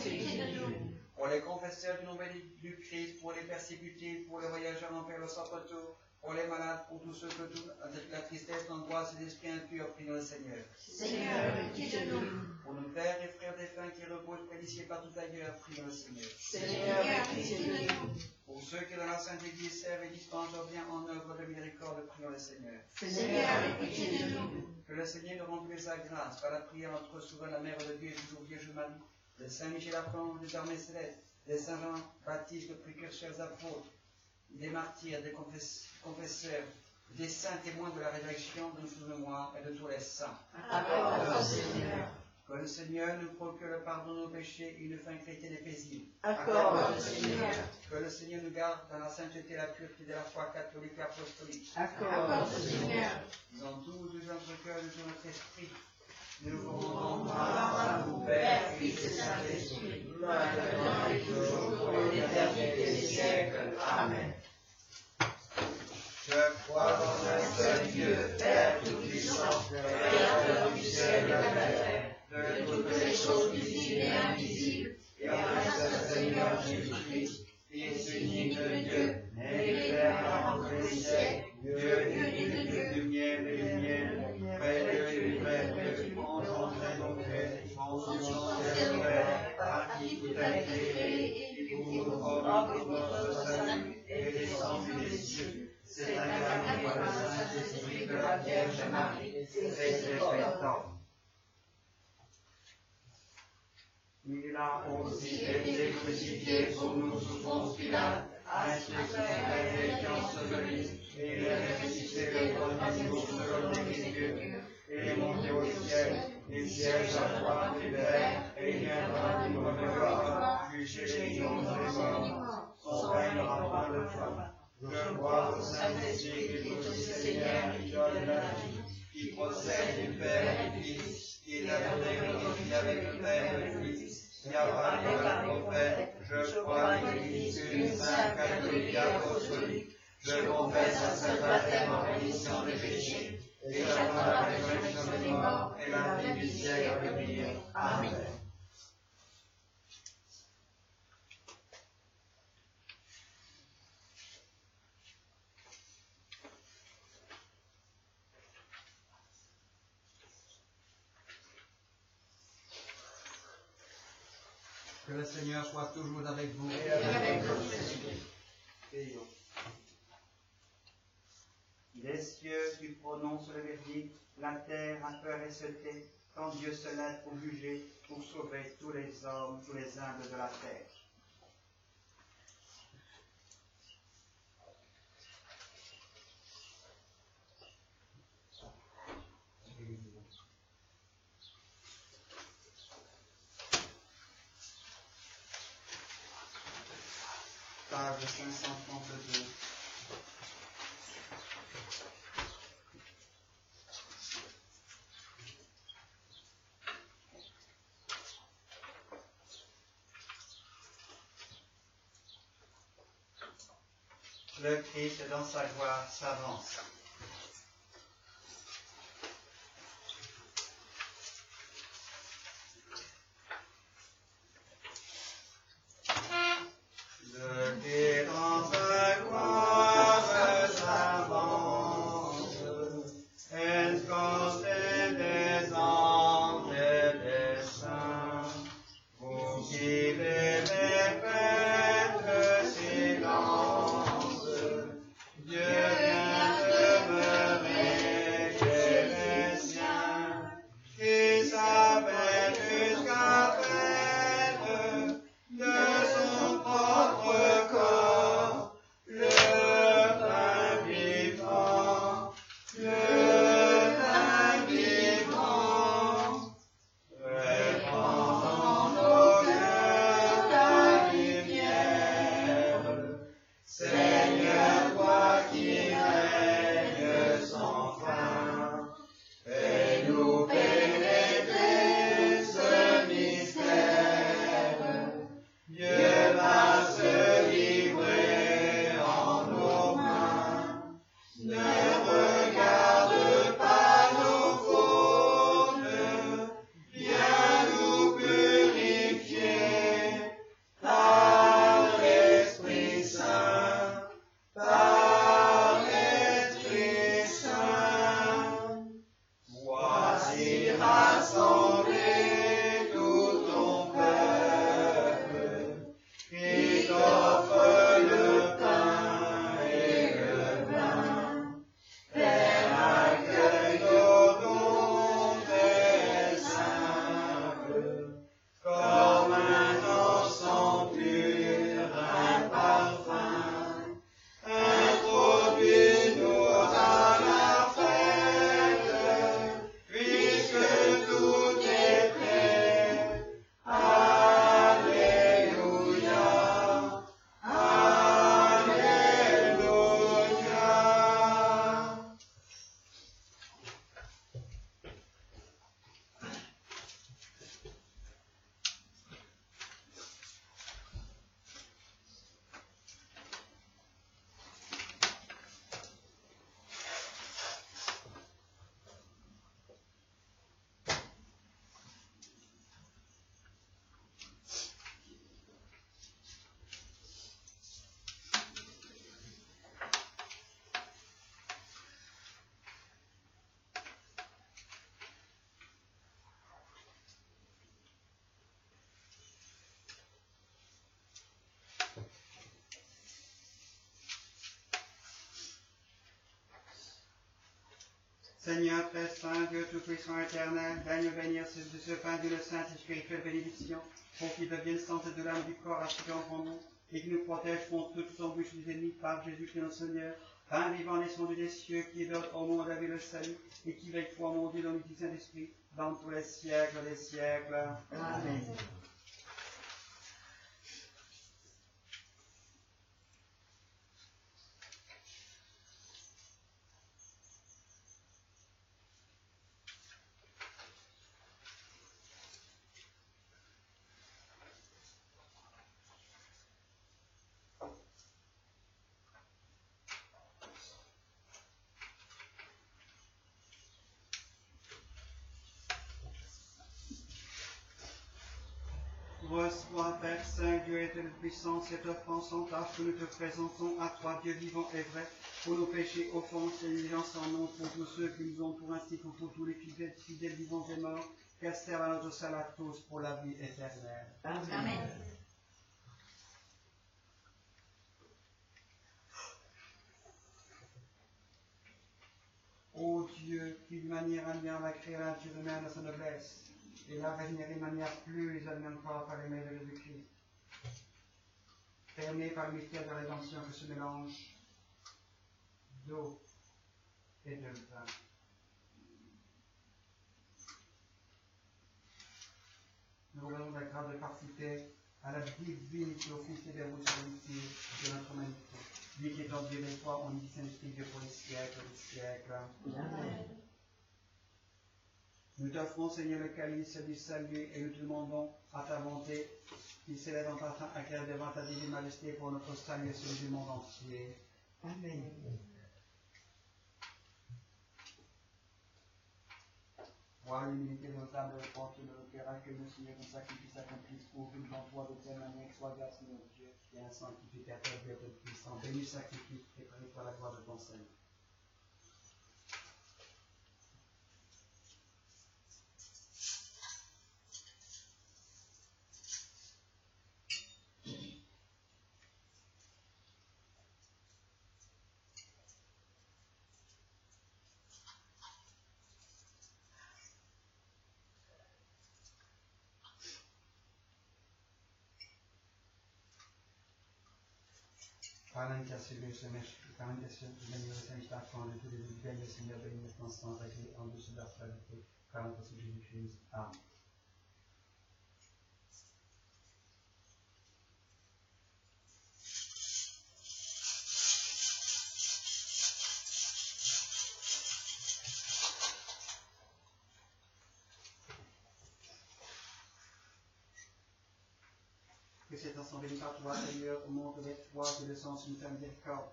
pitié de nous.
Pour les confesseurs du nom du Christ, pour les persécutés, pour les voyageurs en enfer, le sans retour, pour les malades, pour tous ceux que avec la tristesse, l'angoisse et l'esprit impur, prions le Seigneur.
Seigneur, pitié de nous.
Pour nos pères et frères défunts qui reposent près d'ici et partout ailleurs, prions le Seigneur.
Seigneur, pitié de nous.
Pour ceux qui dans la Sainte Église servent et dispensent leur bien en œuvre de miséricorde, prions le Seigneur.
Seigneur, pitié de nous.
Que le Seigneur nous rende sa grâce par la prière de notre souverain, la Mère de Dieu et toujours Vierge Marie, de Saint Michel Archange, des armées célestes, des Saint Jean-Baptiste, le précurseurs apôtres, des martyrs, des confesseurs, des saints témoins de la résurrection, de notre mémoire et de tous les saints.
Accorde, Seigneur.
Que le Seigneur nous procure le pardon de nos péchés et une fin chrétienne et paisible.
Accorde, Seigneur.
Que le Seigneur nous garde dans la sainteté et la pureté de la foi catholique et apostolique.
Accorde, Seigneur.
Dans tout notre cœur et de notre esprit, nous vous
Rendons
rendons
grâce à vous, Père, Fils et Saint-Esprit, maintenant et toujours, pour l'éternité des siècles. Amen.
Il a aussi été crucifié pour nous sous Ponce Pilate, ainsi que et enseveli, et il est ressuscité le premier jour selon l'Écriture, et est monté au ciel, et siège à droite du Père, et il viendra pour me voir, juger les vivants et les morts. Son règne n'aura pas de fin. Je crois au Saint-Esprit qui est aussi Seigneur, qui donne la vie, qui procède du Père et du Fils, qui l'a glorifié avec le Père et le Fils, qui a parlé par le prophète. Je crois en l'Église une sainte catholique apostolique. Je confesse un seul baptême en rémission des péchés, et j'attends la résurrection des morts et la vie du siècle à venir. Amen.
Que le Seigneur soit toujours avec vous.
Et avec votre esprit.
Prions. Les cieux qui prononcent le verdict, la terre a peur et se tait, quand Dieu se lève pour juger, pour sauver tous les hommes, tous les humbles de la terre. Page 532. Le Christ dans sa gloire s'avance. Le Christ dans sa gloire s'avance, escorté des anges et des saints, vous qui devez faire le silence, Dieu vient de
Seigneur très saint, Dieu tout-puissant éternel, daigne bénir de ce pain d'une sainte et spirituelle bénédiction, pour qu'il devienne santé de l'âme du corps ainsi qu'en grand nom, et qu'il nous protège contre toute embûche des ennemis par Jésus-Christ notre Seigneur, pain vivant descendu des cieux, qui donne au monde avec le salut, et qui veille foi mon Dieu dans l'unité Saint-Esprit, dans tous les siècles des siècles.
Amen.
Reçois, Père Saint, Dieu et de puissance, cette offrande sans tâche que nous te présentons à toi, Dieu vivant et vrai, pour nos péchés, offenses et nuisances en nom, pour tous ceux qui nous entourent, ainsi que pour tous les fidèles vivants et morts, qu'elle serve à notre salut à tous pour la vie éternelle.
Amen.
Ô Dieu, qui de manière admirable a créé la nature humaine à sa noblesse, et l'a régénérée de manière plus admirable encore par les mains de Jésus-Christ, permet par le mystère de la rédemption que ce mélange d'eau et de vin. Nous vous demandons la grâce de participer à la divinité officielle des routes de notre humanité. Lui qui est en Dieu des fois, on dit Saint-Esprit Dieu pour les siècles des siècles.
Amen.
Nous t'offrons, Seigneur, le calice du salut et nous te demandons à ta bonté qu'il s'élève en partant à cœur devant ta divine majesté pour notre salut et celui du monde entier.
Amen.
Vois l'humilité de notre âme et le porte de notre cœur, que le Seigneur nous sacrifice accomplisse pour une dans toi de telle manière que soit grâce notre Dieu, qui est un sanctificateur, Dieu tout puissant. Bénis, sacrifice et prie pour la gloire de ton Seigneur. Par l'intercession de ce Seigneur, par l'intercession de Saint-Michel, de tous les fidèles, le Seigneur bénit notre sang réglé en dessous de la fragilité, par l'intercession de Jésus-Christ. Amen. Que cet ensemble béni par toi, Seigneur, montre l'espoir et le sens d'une miséricorde.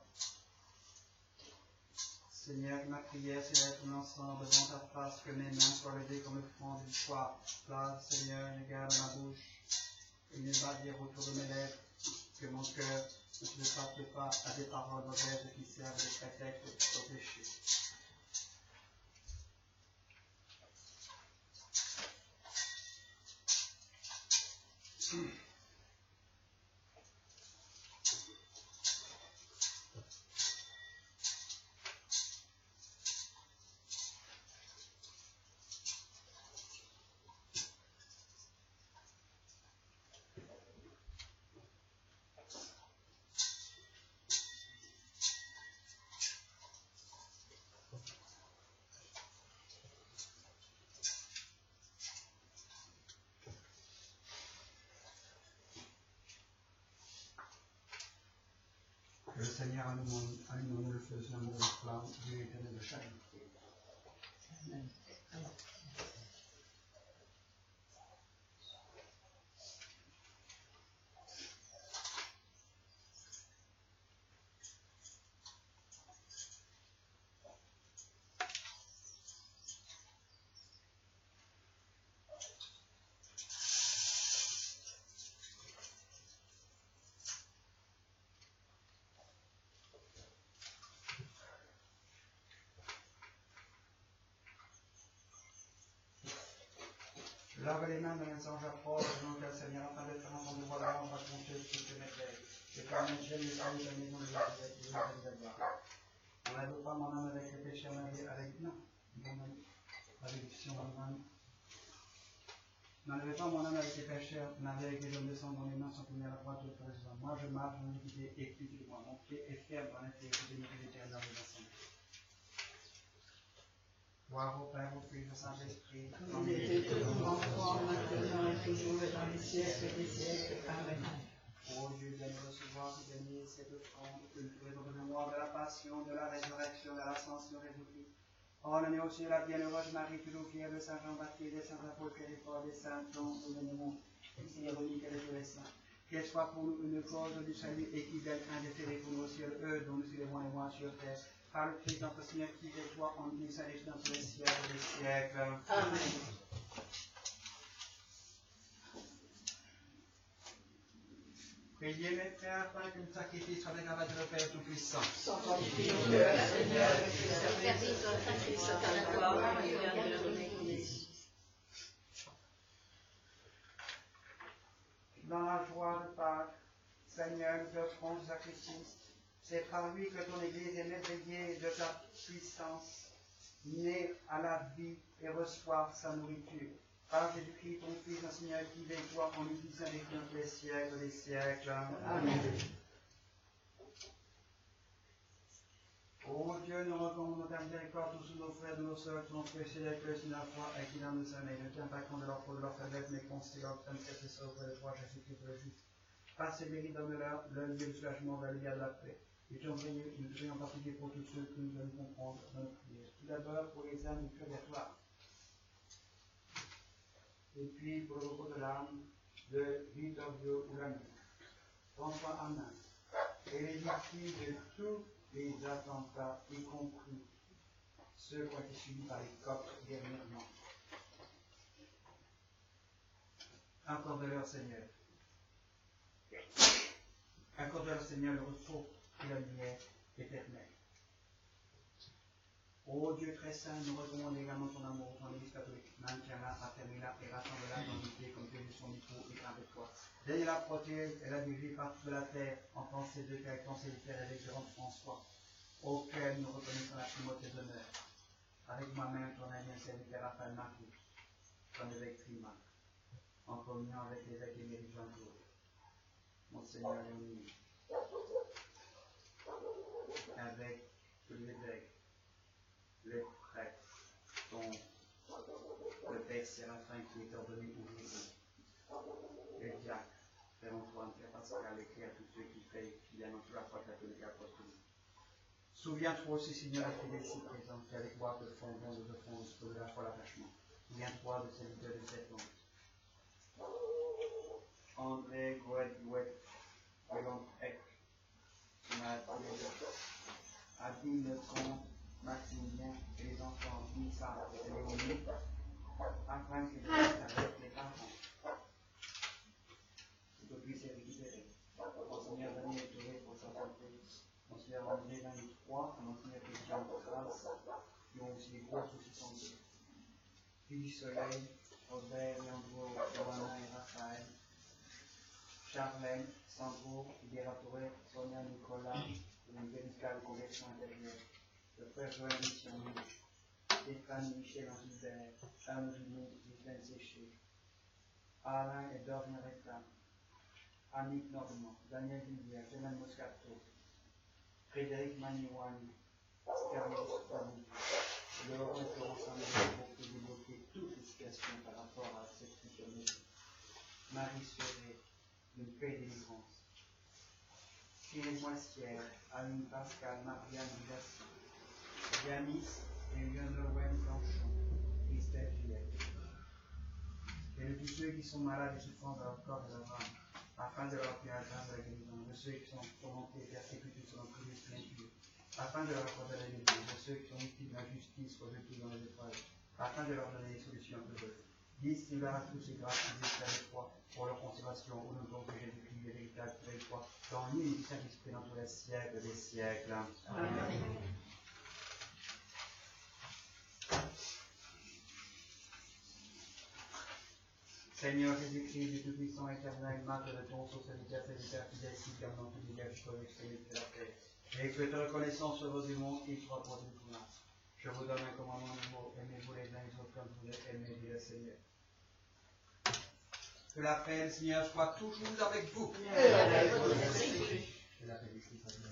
Seigneur, ma prière, c'est d'être ensemble devant ta face, que mes mains soient levées comme le front d'une foi. Là, Seigneur, regarde ma bouche et ne va dire autour de mes lèvres, que mon cœur ne se parte pas à des paroles mauvaises qui servent de prétexte au péché. Que le Seigneur allume le feu de l'amour et la flamme, Dieu éternel de charité.
Amen.
Lave les mains de mensonge à propre, donc le Seigneur, afin de faire entendre voix la honte raconter ce que mes frères. Et par mes gènes, les saluts de la maison de la vie. On n'aide pas mon âme avec le péché, on avait avec non.
Malédiction, mon âme. N'enlevez pas mon âme avec les pécheurs, n'avez avec les hommes de sang dont les mains sont tournées à la droite de l'autorisation. Moi je marche dans l'iniquité et écoutez moi. Mon pied est ferme dans l'intégrité de l'éternel de l'ensemble. Gloire au Père, au Fils et au Saint-Esprit.
Comme il était au commencement, maintenant et toujours, et dans les siècles des siècles. Amen.
Ô Dieu, viens nous recevoir et bénir cette offrande, que nous pouvons de mémoire de la passion, de la résurrection, de l'ascension de Jésus-Christ. Ordonnez aussi la bienheureuse Marie, toujours fière de Saint Jean-Baptiste, des saints apôtres et des pauvres, des saints anges, et des démons, et ironiques et de tous les saints. Qu'elle soit pour nous une cause du salut et qui belle indéférée pour nous au ciel, eux dont nous célébrons les mois sur terre. Par le Christ notre Seigneur, qui est toi en nous, salut dans tous les siècles des siècles.
Amen.
Priez mes frères, afin que le sacrifice soit agréable de Père Tout-Puissant.
Sanctifié au cœur, Seigneur, que le service de Christ soit à la gloire et à l'honneur de l'Église.
Dans la joie de Pâques, Seigneur, nous offrons ce sacrifice. C'est par lui que ton Église est méveillée de ta puissance, née à la vie et reçoit sa nourriture. Par Jésus-Christ, ton Fils, notre Seigneur, qui veille toi en lui disant avec nous les siècles des siècles. Amen. Ô Dieu, nous recommandons ta miséricorde tous nos frères et nos sœurs qui ont péché avec le Seigneur la foi et qui dans nous sommeil. Ne tiens pas compte de leur faute, de leur faiblesse, mais considère leur intercesseur auprès de toi, Jésus-Christ le juste. Par ces mérites, donne-leur le lieu de soulagement vers le bien de la paix. Et nous te prions en particulier pour tous ceux qui nous donnent comprendre dans nos prières. Tout d'abord pour les âmes du purgatoire. Et puis pour le repos de l'âme de Vittorio Urani, François Hamin, et les victimes de tous les attentats, y compris ceux qui ont été subis par les Coptes dernièrement. Accorde-leur, Seigneur. Accorde-leur, Seigneur, le repos et la lumière éternelle. Ô Dieu très saint, nous recommandons également ton amour, ton Église catholique. Maintiens-la, affermis-la et rassemble-la dans l'unité comme Jésus son époux est avec toi. Daigne-la protéger et la diriger partout de la terre en pensée de Père, pensée du Père évêque Jérôme François, auquel nous reconnaissons la primauté d'honneur. Avec moi-même, ton ami et serviteur Raphaël Marie, ton évêque Prima, en communion avec l'évêque émérite Jean-Claude, Monseigneur Léonie, avec l'évêque, les prêtres, dont le Père Séraphin qui est ordonné ouvrier, les diacres, Père Antoine, Père Pascal, et à tous ceux qui viennent dans toute la foi catholique et apostolique. Souviens-toi aussi, Seigneur, des fidèles ici présents, qui avec moi te fondons de offenses pour la foi l'attachement. Souviens-toi de ces leaders de cette langue. André Gouet, Wellon Eck, Adine Lecomte, Maximilien et les enfants Nissa et Léonie, afin qu'ils restent avec les parents. Que tout puisse être récupéré. Monseigneur Daniel Touré pour sa santé, Monseigneur André 23, Monseigneur Christian Grasse, qui ont aussi des gros soucis de santé. Fille du Soleil, Robert, Leandro, Johanna et Raphaël, Charlène, Sandro, Libératoré, Sonia, Nicolas, et une véritable conversion intérieure. Le frère Joël Missionnaire, Stéphane Michel Angilbert, Anne Julien, Ghislaine Séché, Alain et Dorne Réclame, Annick Normand, Daniel Villiers, Jeanne Moscato, Frédéric Maniouani, Carlos Pabou, Laurent et Florence Samuel pour débloquer toutes les situations par rapport à cette future maison. Marie Serré, d'une paix et délivrance. Thierry Moissière, Aline Pascal, Marianne Villasson, Yanis et Lionel Blanchon, Christelle Juliette. Et de tous ceux qui sont malades et souffrant de leur corps et de leur âme, afin de leur appeler à grâce de la guérison, de ceux qui sont tourmentés et persécutés selon Christ impur, afin de leur accorder la guérison, de ceux qui sont victimes de la justice rejetés dans les épreuves, afin de leur donner des solutions heureuses. Dis-leur à tous et grâce qu'ils espèrent de foi pour leur conservation au nom de Jésus-Christ, les véritables avec toi, dans l'unité du Saint-Esprit dans tous les siècles des siècles. Amen. Seigneur Jésus-Christ, du Tout-Puissant éternel, marque de ton sceau serviteur fidèle, si comme dans tous les villages jusqu'au extrémité de la terre, et que ta reconnaissance sur vos démons qui soit pour nous pour nous. Je vous donne un commandement nouveau, aimez-vous les uns les autres comme vous êtes aimés, dit le Seigneur. Que la paix du Seigneur soit toujours avec vous.
Et avec votre esprit.
Que la paix du Christ soit avec vous.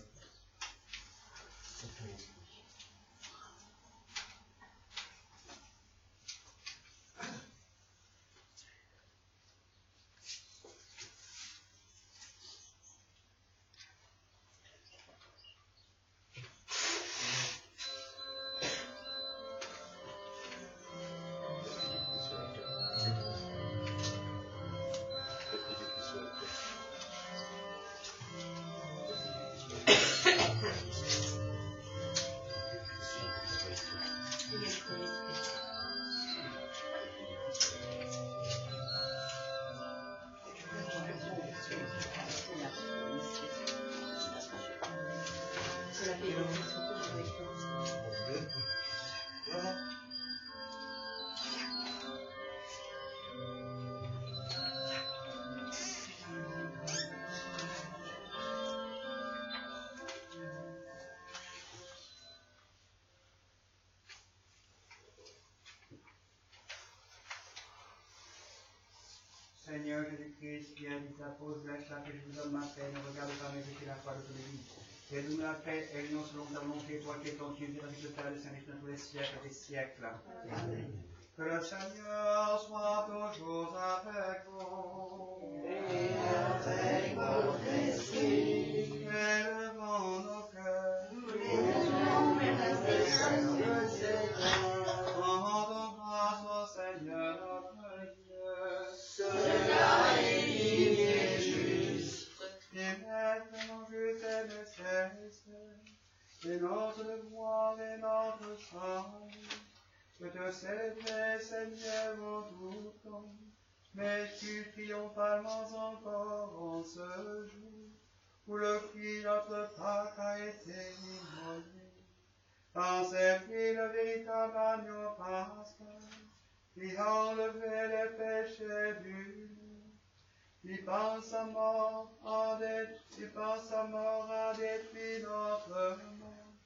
Seigneur Jésus-Christ, qui a dit ta pause, lâche la paix, je vous donne ma paix, ne regarde pas mes péchés, la foi de tous les vies. Fais-nous la paix, et l'union selon ta volonté, toi qui es ton Dieu, dirige le Père, le Saint-Esprit, dans tous les siècles des siècles. Amen. Que le Seigneur soit toujours avec vous.
Et avec votre esprit.
Élevons nos cœurs.
Nous élevons mes Seigneur.
Rendons grâce au Seigneur notre Dieu.
Cela est digne et juste.
Et maintenant juste et nécessaire, et notre devoir et notre salut, que te célébrer, Seigneur, en tout temps, mais tu triomphalement encore en ce jour, où le Christ notre Pâque a été immolé. Par c'est pris le véritable agneau pascal, qui a enlevé les péchés du monde, qui par sa mort a détruit notre monde,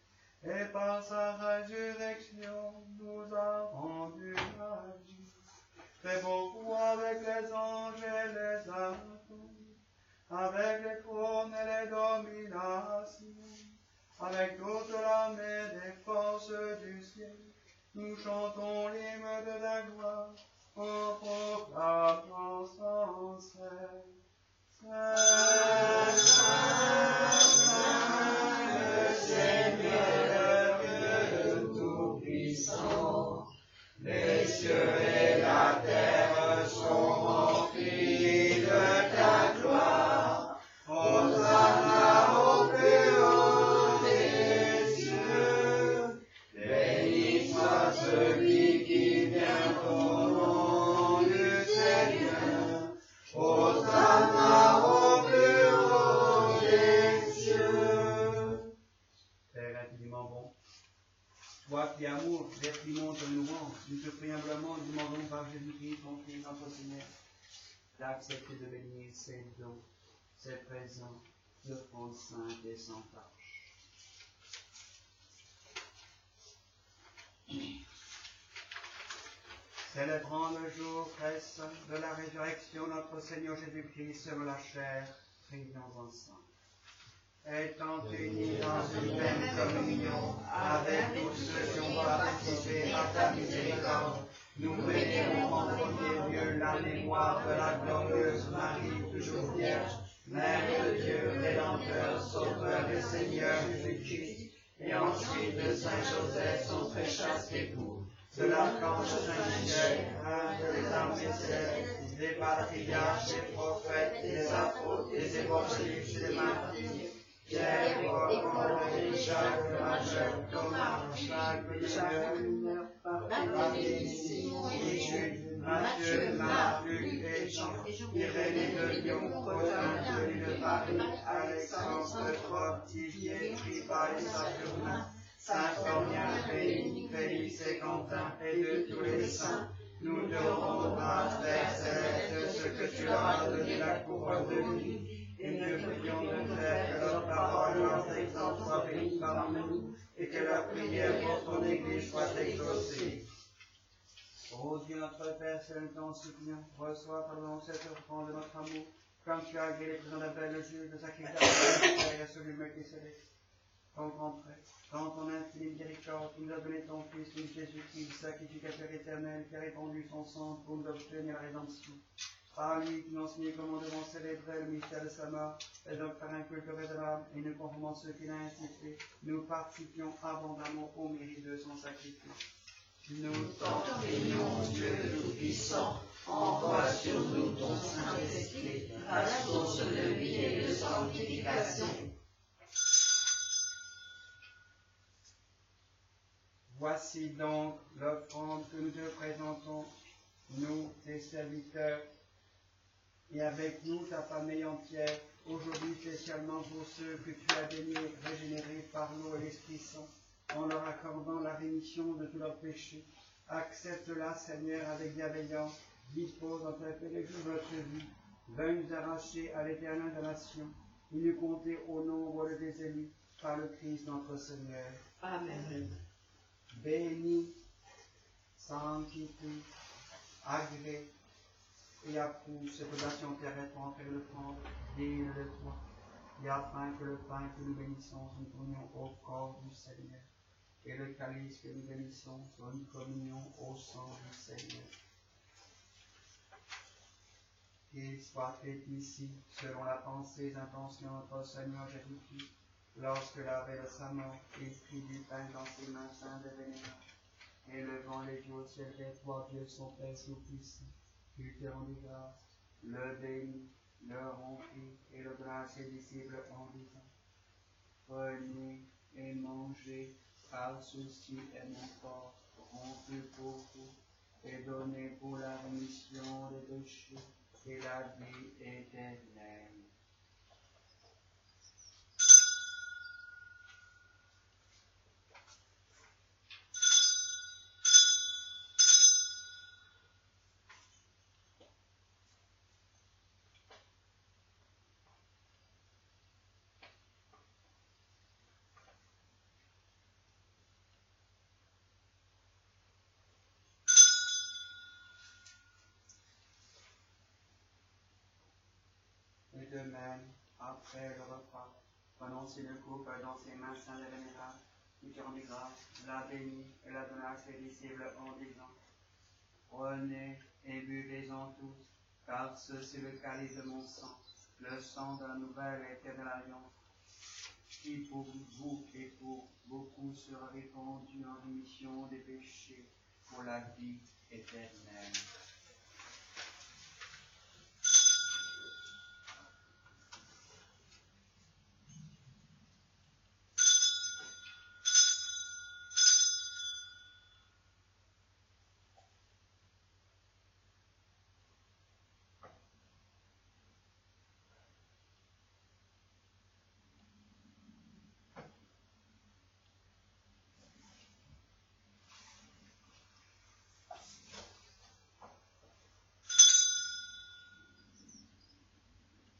et par sa résurrection nous a rendu la vie. Fais beaucoup avec les anges et les archanges, avec les trônes et les dominations, avec toute l'armée des forces du ciel, nous chantons l'hymne de la gloire, en proclamant sans cesse. Saint, le Seigneur Dieu Tout-Puissant, les cieux et la terre sont remplis de ta gloire. Hosanna au plus haut des cieux. Béni soit celui qui vient au nom du Seigneur. Hosanna au plus haut des cieux. Père infiniment bon, toi qui amour, détriment de louange, nous te prions humblement, nous demandons par Jésus-Christ, ton Fils, notre Seigneur, d'accepter de bénir ces dons, ces présents de fond sainte et sans tâche. Célébrant le jour très saint de la résurrection de notre Seigneur Jésus-Christ selon la chair, prions ensemble. Étant unis dans une même communion avec tous ceux qui ont participé à ta miséricorde, nous vénérons en premier lieu la mémoire de la glorieuse Marie, toujours vierge, Mère de Dieu, Rédempteur, Sauveur et Seigneur Jésus-Christ, et ensuite de Saint Joseph, son très chaste époux, de l'archange Saint-Michel, des armées célestes, des patriarches, des prophètes, des apôtres, des évangélistes et des martyrs, Pierre, Paul, Jacques le Majeur, Thomas, Jacques le Seigneur, Barthélemy, Jude, Matthieu, Marc, Luc et Jean, Irénée de Lyon, Cotin de l'île de Paris, Alexandre de Troyes, Didier, Tripa et Saturnin, Saint-Florian, Félix et Quentin et de tous les saints, nous te rendons grâce, Père céleste, de ce que tu leur as donné la couronne de vie. Et nous prions de faire que leur parole, leur exemple soit bénie parmi nous, et que leur prière
prière pour ton Église soit exaucée.
Ô Dieu notre Père, c'est le temps suppliant, reçois pardon cette offrande de notre amour, comme tu as agréé les présents d'Abel, le juge de sacrifice et celui Melchisédek. Ton grand prêtre, dans ton infinie miséricorde, tu nous as donné ton Fils, Jésus-Christ, sacrificateur éternel, qui a répandu son sang pour nous obtenir la rédemption. Par lui, qui nous enseigné comment devons célébrer le mystère de sa mort, et donc par un culte raisonnable, et nous conformant ceux qu'il a institués, nous participions abondamment au mérite de son sacrifice.
Nous t'en prions, Dieu Tout-Puissant, envoie sur nous ton Saint-Esprit, la source de vie et de sanctification.
Voici donc l'offrande que nous te présentons, nous, tes serviteurs, et avec nous, ta famille entière, aujourd'hui spécialement pour ceux que tu as daigné régénérer par l'eau et l'Esprit Saint, en leur accordant la rémission de tous leurs péchés. Accepte-la, Seigneur, avec bienveillance, dispose dans ta paix notre vie, veuille nous arracher à l'éternelle damnation, et nous compter au nombre de tes élus, par le Christ notre Seigneur.
Amen.
Bénis, sanctifie, agrée et approuve cette nation terrestre pour en faire le prendre digne de toi, et afin que le pain que nous bénissons soit une communion au corps du Seigneur, et le calice que nous bénissons soit une communion au sang du Seigneur. Qu'il soit fait ici, selon la pensée et intention de notre Seigneur Jésus-Christ, lorsque la veille de sa mort, il prit du pain dans ses mains saintes et vénérables, et levant les yeux au ciel vers toi, Dieu son Père Tout-Puissant, il te rendit grâce, le bénit, le rompit, et le donna à ses disciples en disant: Prenez et mangez, car ceci est mon corps, rompu pour vous, et donné pour la rémission des péchés et la vie éternelle. Et de même, après le repas, prononcer le coupe dans ses mains saintes et vénérables, il te rendit grâce, la bénit et la donna à ses disciples en disant: Prenez et buvez-en tous, car ceci est le calice de mon sang, le sang de la nouvelle et éternelle alliance, qui pour vous et pour beaucoup sera répandu en rémission des péchés pour la vie éternelle.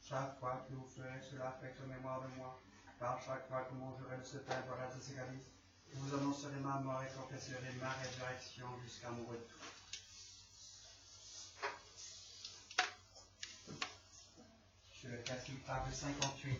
Chaque fois que vous ferez cela, faites en mémoire de moi, car chaque fois que vous mangerez de ce pain, boirez de ce calice, vous annoncerez ma mort et confesserez ma résurrection jusqu'à mon retour. Sur le classique, page 58.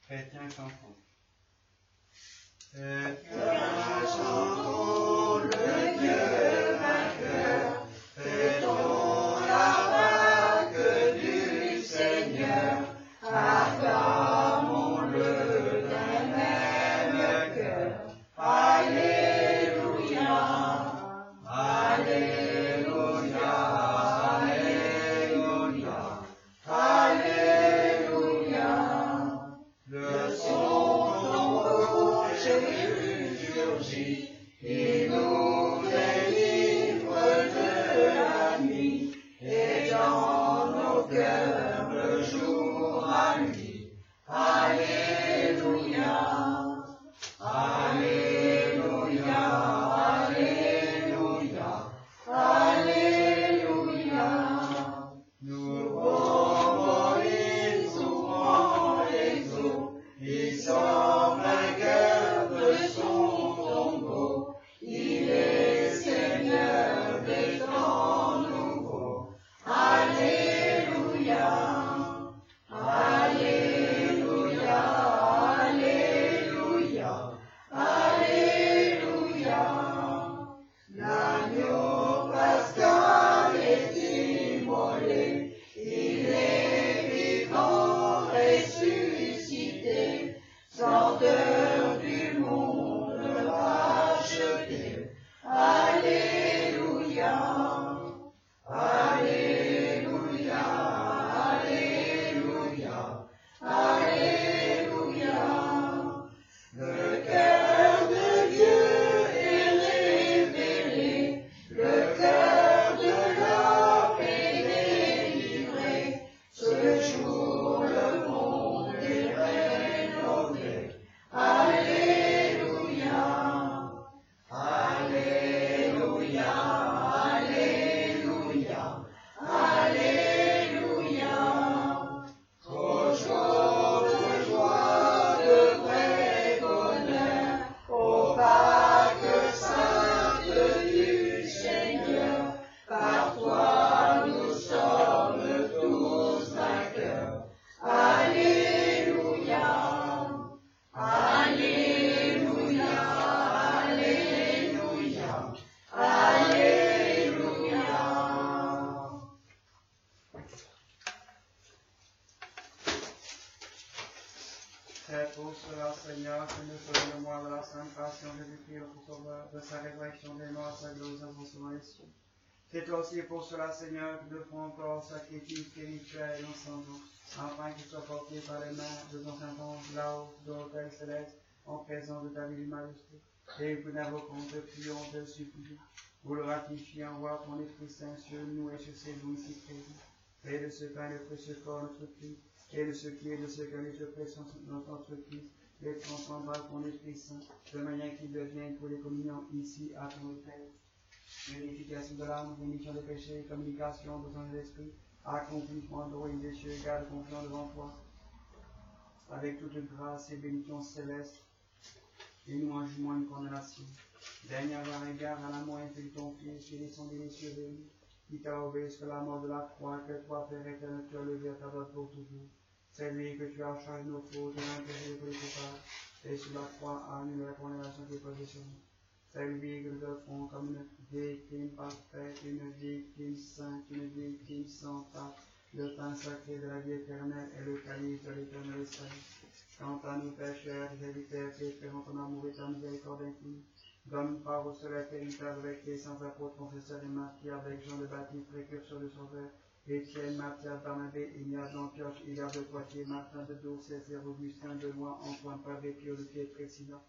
Chrétien chantons.
Chrétien chantons le Dieu vainqueur, fêtons la vague du Seigneur, acclamons-le d'un même cœur. Alléluia, Alléluia, Alléluia, Alléluia. Le son dont Jésus surgit,
cela, Seigneur, que nous soyons mémoire de la sainte passion de Jésus-Christ, notre Sauveur, de sa résurrection des morts, sa gloire, sa ascension dans les cieux. C'est aussi pour cela, Seigneur, que nous ferons encore sacrifice spirituel ensemble, afin qu'il soit porté par les mains de ton Saint-Ange, là-haut, de l'autel céleste, en présence de ta divine majesté. Et que n'invoquons, te prions, te supplions, pour le ratifier, envoie ton Esprit Saint sur nous et sur ces jours ici présents. Et de ce pain, le précieux corps, notre Christ, et de ce qui est de ce que les oppressions de notre Christ, les transforme par ton Esprit Saint, de manière qu'il devienne pour les communions ici à ton autel. L'unification de l'âme, rémission des péchés, communication de ton esprit, accomplissement de royaume des cieux, garde confiant devant toi, avec toute grâce et bénédiction céleste, et nous en jouons une condamnation. Daigne avoir égard à l'amour infini de ton Fils, qui est descendu des cieux de lui, qui t'a obéi sur la mort de la croix, que toi, Père éternel, tu as levé à ta droite pour toujours. C'est lui que tu as chargé nos fautes et l'intérêt pour les coupables, et sur la croix a annulé la condamnation qui est posée sur nous. C'est lui que nous offrons comme une victime parfaite, une victime sainte, une victime sans tache, le pain sacré de la vie éternelle et le calice de l'éternel salut. Quant à nous pécheurs, serviteurs qui espérons ton amour et ta miséricorde infinie, donne part au soleil véritable avec les sans apôtres, confesseurs et martyrs, avec Jean le Baptiste, précurseur de Sauveur, Étienne, Matthias, Barnabé, Ignace d'Antioche, Hilaire de Poitiers, Martin de Tours, Césaire, Augustin de Loin, Antoine Pavé, Pio de Piétrésina,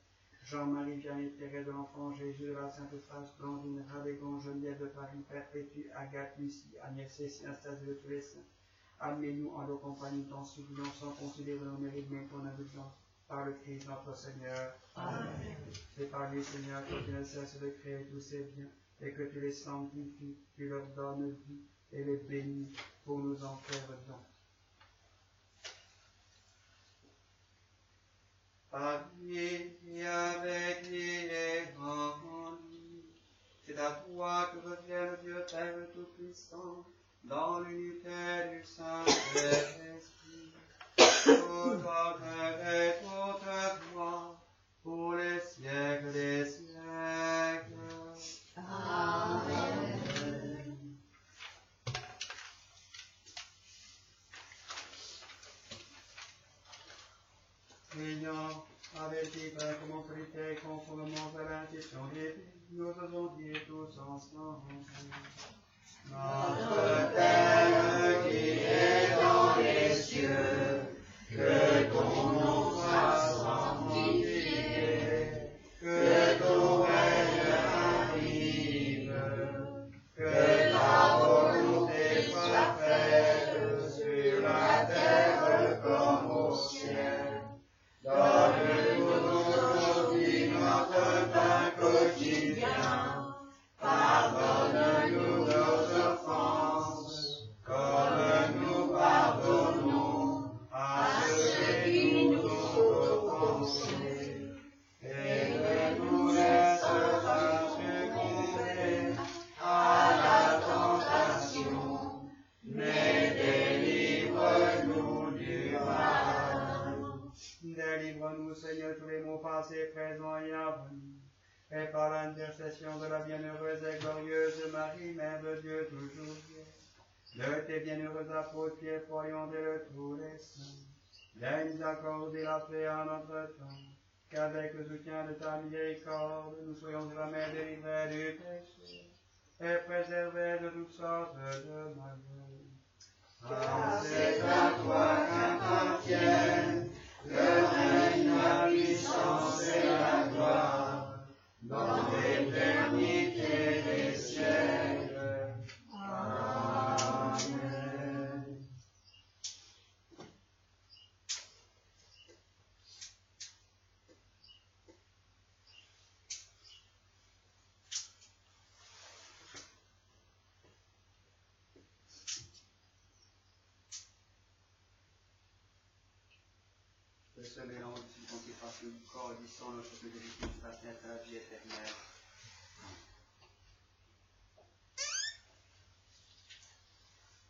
Jean-Marie, Jeanne, Thérèse de l'Enfant, Jésus de la Sainte Face, Blandine, Radégon, Geneviève de Paris, Perpétue, Agathe, Lucie, Agnès, Cécile, Anastasie de tous les saints. Amenez-nous en nos compagnies, t'en supplions, sans considérer nos mérites, mais ton indulgence. Par le Christ notre Seigneur. Amen. C'est par lui, Seigneur, que tu ne cesses de créer tous ces biens, et que tu les sanctifies, tu leur donnes vie, et les bénis pour nous en faire don.
Par lui et avec lui et en lui, c'est à toi que revient le Dieu Père Tout-Puissant, dans l'unité du Saint-Esprit. Tout honneur et toute gloire pour les siècles des siècles.
Amen.
Ayant averti par comme autorité conformément à l'intention divine, nous osons dire tous ensemble.
Notre Père qui est dans les cieux, que ton nom soit sanctifié, que ton règne arrive, que ta volonté soit faite sur la terre comme au ciel. Donne-nous aujourd'hui notre pain quotidien. Pardonne-nous nos offenses, comme nous pardonnons à ceux qui nous ont offensés. Et ne nous laisse pas succomber à la tentation, mais délivre-nous du mal.
Délivre-nous, Seigneur, tous les maux passés, présents et à venir. Et par l'intercession de la bienheureuse et glorieuse Marie, Mère de Dieu, toujours bien, de tes bienheureux apôtres, Pierre, Paul et de tous les saints, viens nous accorder la paix en notre temps, qu'avec le soutien de ta miséricorde, nous soyons jamais délivrés du péché et préservés de toutes sortes de malheurs.
Car c'est à toi qu'appartiennent le règne, la puissance et la gloire, dans l'éternité des siècles. Amen.
Que ce mélange de consécration du corps et du sang, notre Dieu de Jésus, nous fasse naître à la vie éternelle.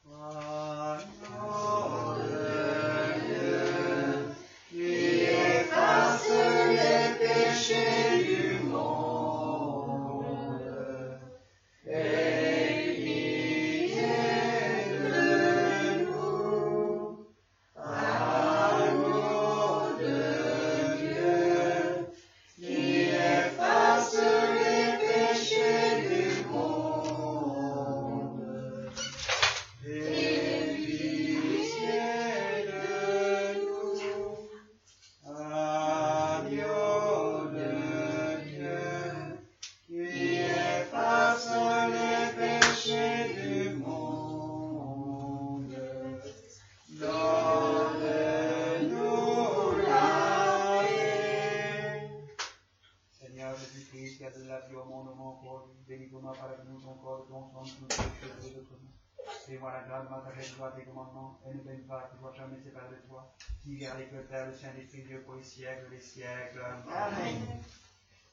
Nom de Dieu, qui efface les péchés du monde, aie pitié de nous. Agneau de
monde encore, délivre-moi par nous ton corps, ton sang, nous péchés de notre nom. Et voilà, grâce à ta joie tes commandements, et ne baigne pas, tu ne sois jamais séparé de toi, qui vient avec le Père, le Saint-Esprit, Dieu pour les siècles des siècles. Amen.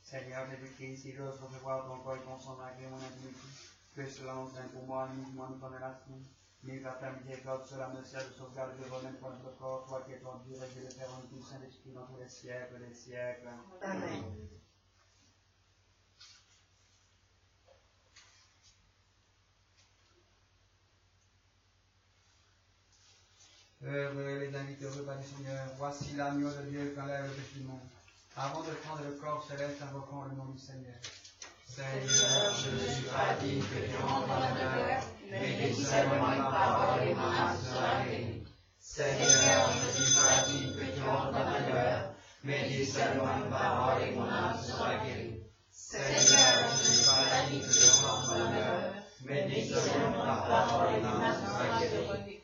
Seigneur Jésus-Christ, si j'ose recevoir ton corps et ton sang malgré mon indignité, que cela enseigne pour moi, uniquement nous condamnation, mais par ta miséricorde, cela me sert de sauvegarde de remède pour notre corps, toi qui es en Dieu, règle de faire en tout Saint-Esprit dans tous les siècles des siècles. Amen. Heureux les invités au repas du Seigneur, voici l'agneau de Dieu qui enlève le péché du monde. Avant de prendre le corps céleste, invoquons le nom du Seigneur.
Seigneur, je ne suis pas digne que tu entres dans ma demeure, mais dis seulement une parole et mon âme sera guérie. Seigneur, je ne suis pas digne que tu entres dans ma demeure, mais dis seulement une parole et mon âme sera guérie. Seigneur, je ne suis pas digne que tu entres dans ma demeure, mais dis seulement une parole et mon âme sera guérie.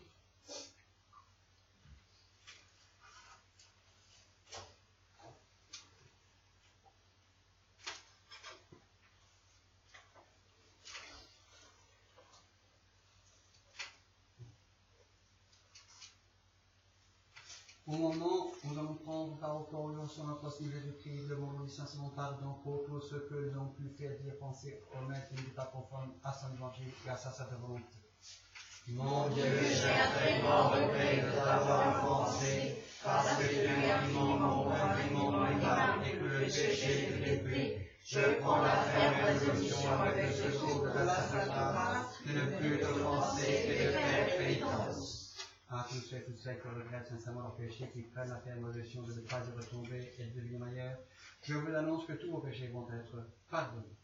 Au moment où nous allons prendre par occasion sur notre Seigneur Jésus-Christ, le monde du Saint-Simon pardon pour tout ce que nous avons pu faire, dire, penser, omettre, et ne pas conforme à son évangile, grâce à sa volonté.
Mon Dieu, j'ai infiniment regret de t'avoir offensé, parce que tu as mis mon âme et que le péché est détruit. Je prends la ferme résolution avec le secours de la Sainte Grâce de ne plus t'offenser et de faire pénitence.
À tous ceux et toutes celles qui regrettent sincèrement leur péché, qui prennent la ferme résolution de ne pas y retomber et de devenir meilleurs, je vous annonce que tous vos péchés vont être pardonnés.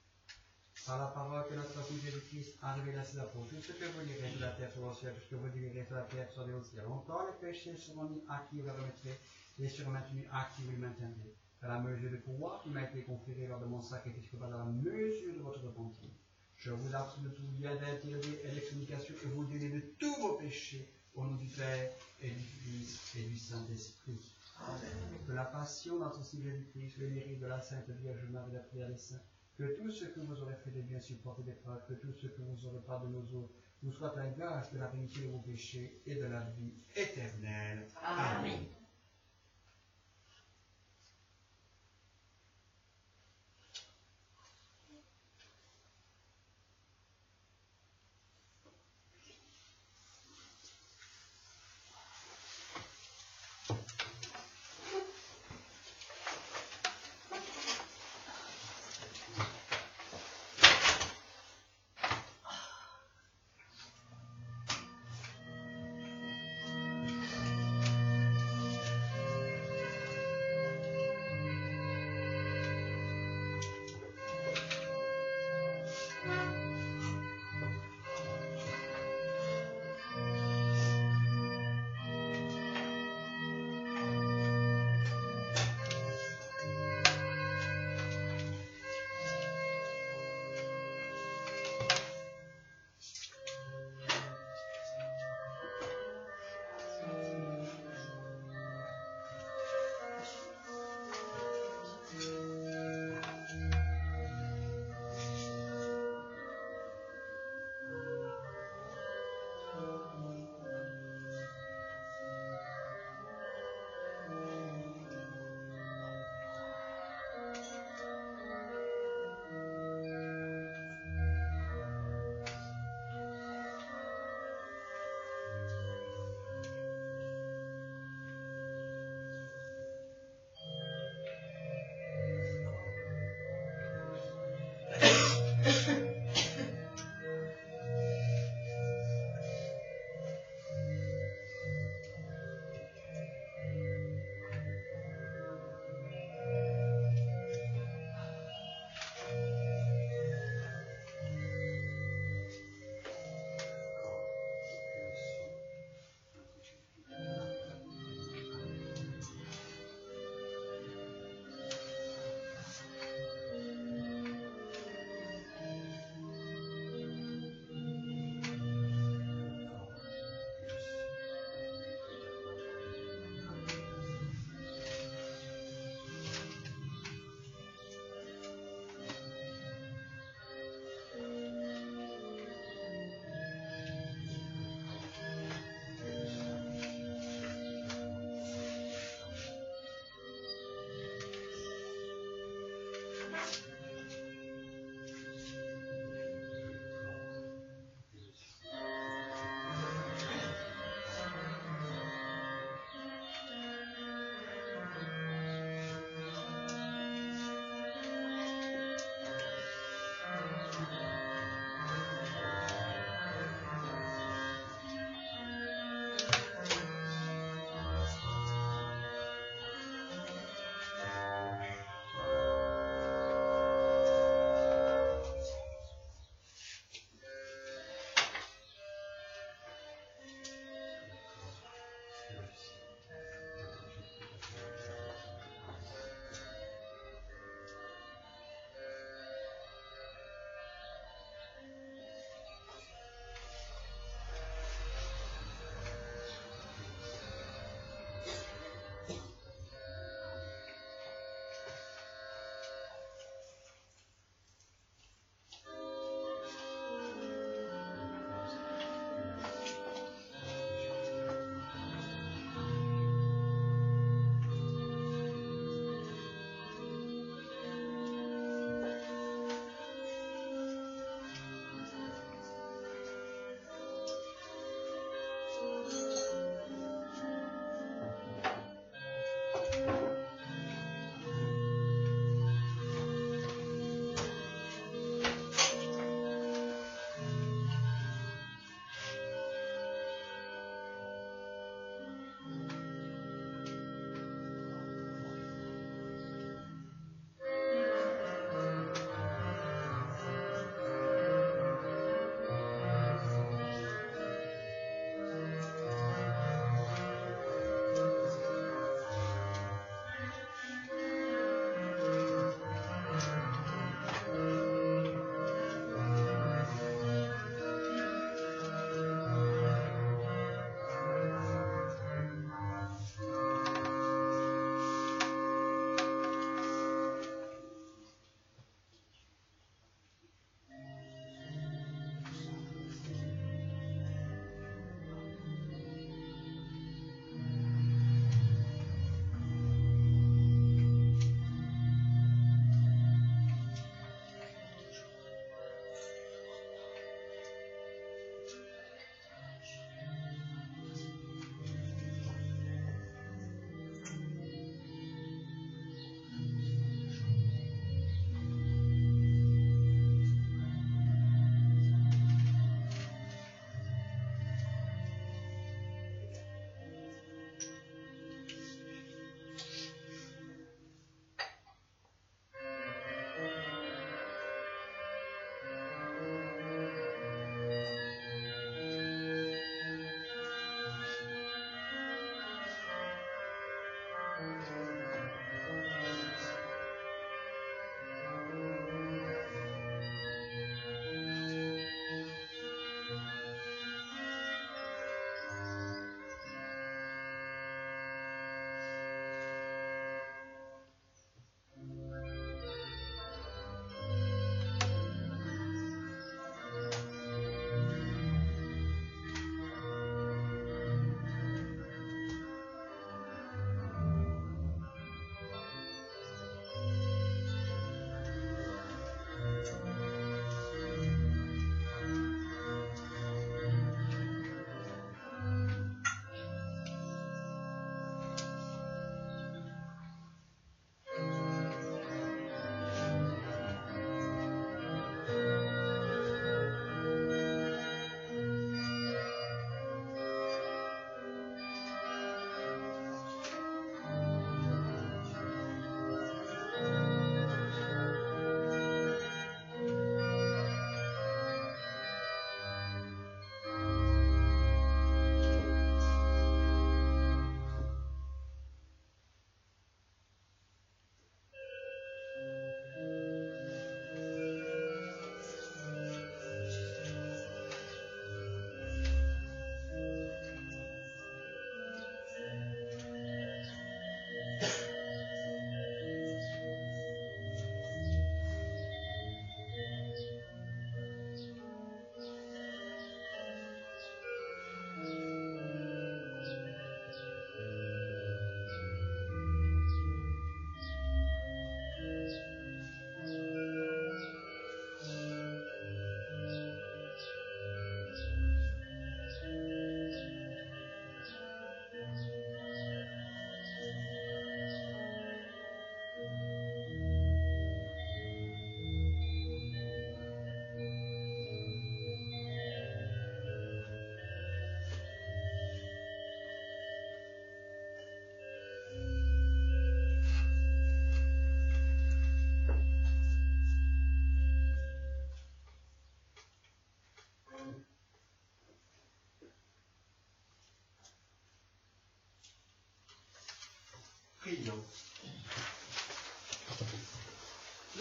Par la parole que notre Seigneur Jésus-Christ a révélé à ses apôtres, tout ce que vous direz sur la terre sera au ciel, tout ce que vous direz sur la terre sera au ciel. Encore les péchés seront mis à qui vous les remettrez, et seront maintenus à qui vous les maintiendrez. À la mesure de pouvoir qui m'a été conféré lors de mon sacrifice, que par la mesure de votre repentir. Je vous absolue de tout bien d'interdit et d'excommunication, et vous direz de tous vos péchés, au nom du Père et du Fils et du Saint-Esprit. Que la passion de notre Seigneur Jésus-Christ, le mérite de la Sainte Vierge Marie, la prière des saints, que tout ce que vous aurez fait de bien supporter des preuves, que tout ce que vous aurez pardonné aux autres, vous soit un gage de la rémission de vos péchés et de la vie éternelle. Amen.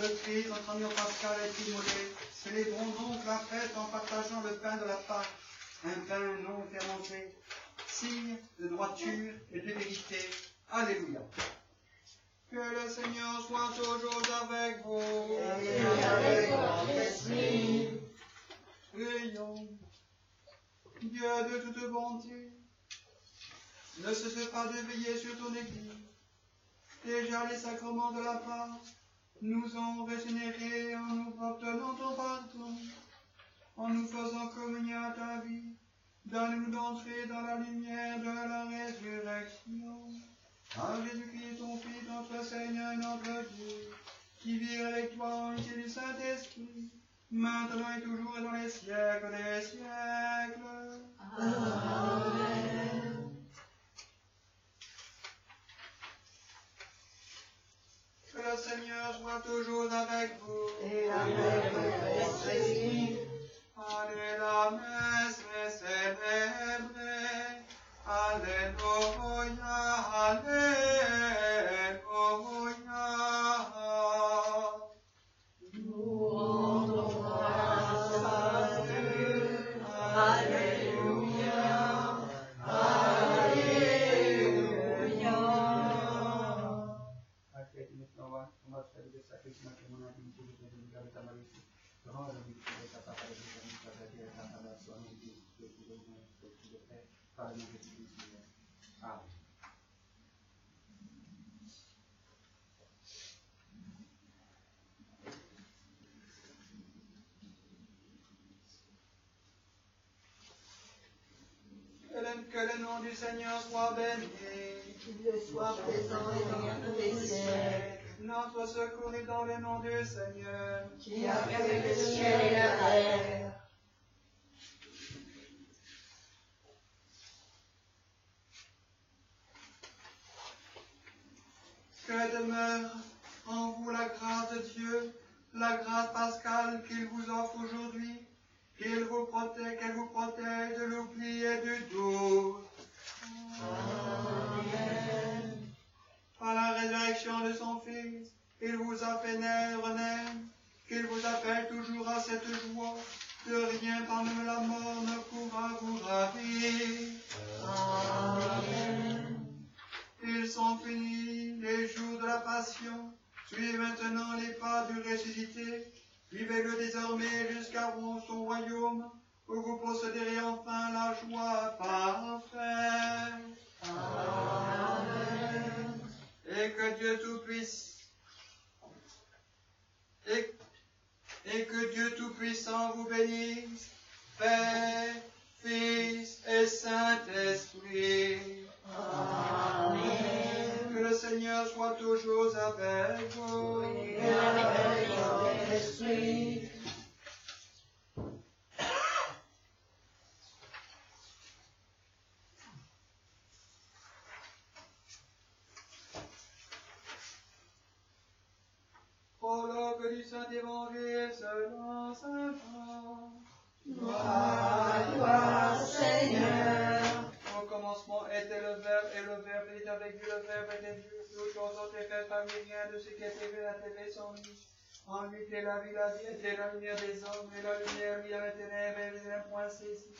le Christ, notre ami Pascal est immolé. Célébrons donc la fête en partageant le pain de la Pâque, un pain non fermenté, signe de droiture et de vérité. Alléluia. Que le Seigneur soit toujours avec vous.
Et avec votre esprit.
Prions. Dieu de toute bonté, ne cesse pas de veiller sur ton Église. Déjà les sacrements de la Pâque nous ont régénérés en nous obtenant ton pardon, en nous faisant communier à ta vie. Donne-nous d'entrer dans la lumière de la résurrection. À Jésus-Christ, ton Fils, notre Seigneur et notre Dieu, qui vit avec toi en l'unité du Saint-Esprit, maintenant et toujours et dans les siècles des siècles.
Amen.
Que le Seigneur soit toujours avec vous.
Et avec votre esprit.
Allez, la messe est célébrée. Alléluia, alléluia.
Nous rendons grâce à Dieu. Alléluia, alléluia.
On va faire des sacrifices que mon ami nous dit de ta maladie. Grand ami de ta papa de ta vie, ta relation, de faire par le nom de Jésus. Amen.
Que le nom du Seigneur soit béni.
Qu'il soit présent et dans tous les siècles.
Notre secours est dans le nom du Seigneur.
Qui a fait le ciel et la terre.
Que demeure en vous la grâce de Dieu, la grâce pascale qu'il vous offre aujourd'hui, qu'elle vous protège de l'oubli et du doute.
Amen.
Par la résurrection de son Fils, il vous a fait naître, qu'il vous appelle toujours à cette joie, que rien parmi la mort ne pourra vous ravir.
Amen.
Ils sont finis les jours de la passion. Suivez maintenant les pas du ressuscité. Vivez-le désormais jusqu'à son royaume, où vous posséderez enfin la joie parfaite.
Amen.
Et que Dieu Tout-Puissant vous bénisse, Père, Fils et Saint-Esprit.
Amen.
Que le Seigneur soit toujours avec vous.
Et avec votre esprit.
Prologue du Saint-Évangile selon saint Jean.
Gloire à toi, Seigneur.
Au commencement était le Verbe, et le Verbe était avec Dieu, le Verbe était Dieu. Toutes choses ont été faites par lui, rien de ce qui était fait n'a été fait sans lui. En lui était la vie était la lumière des hommes, et la lumière lui avait ténèbres, et les point saisi.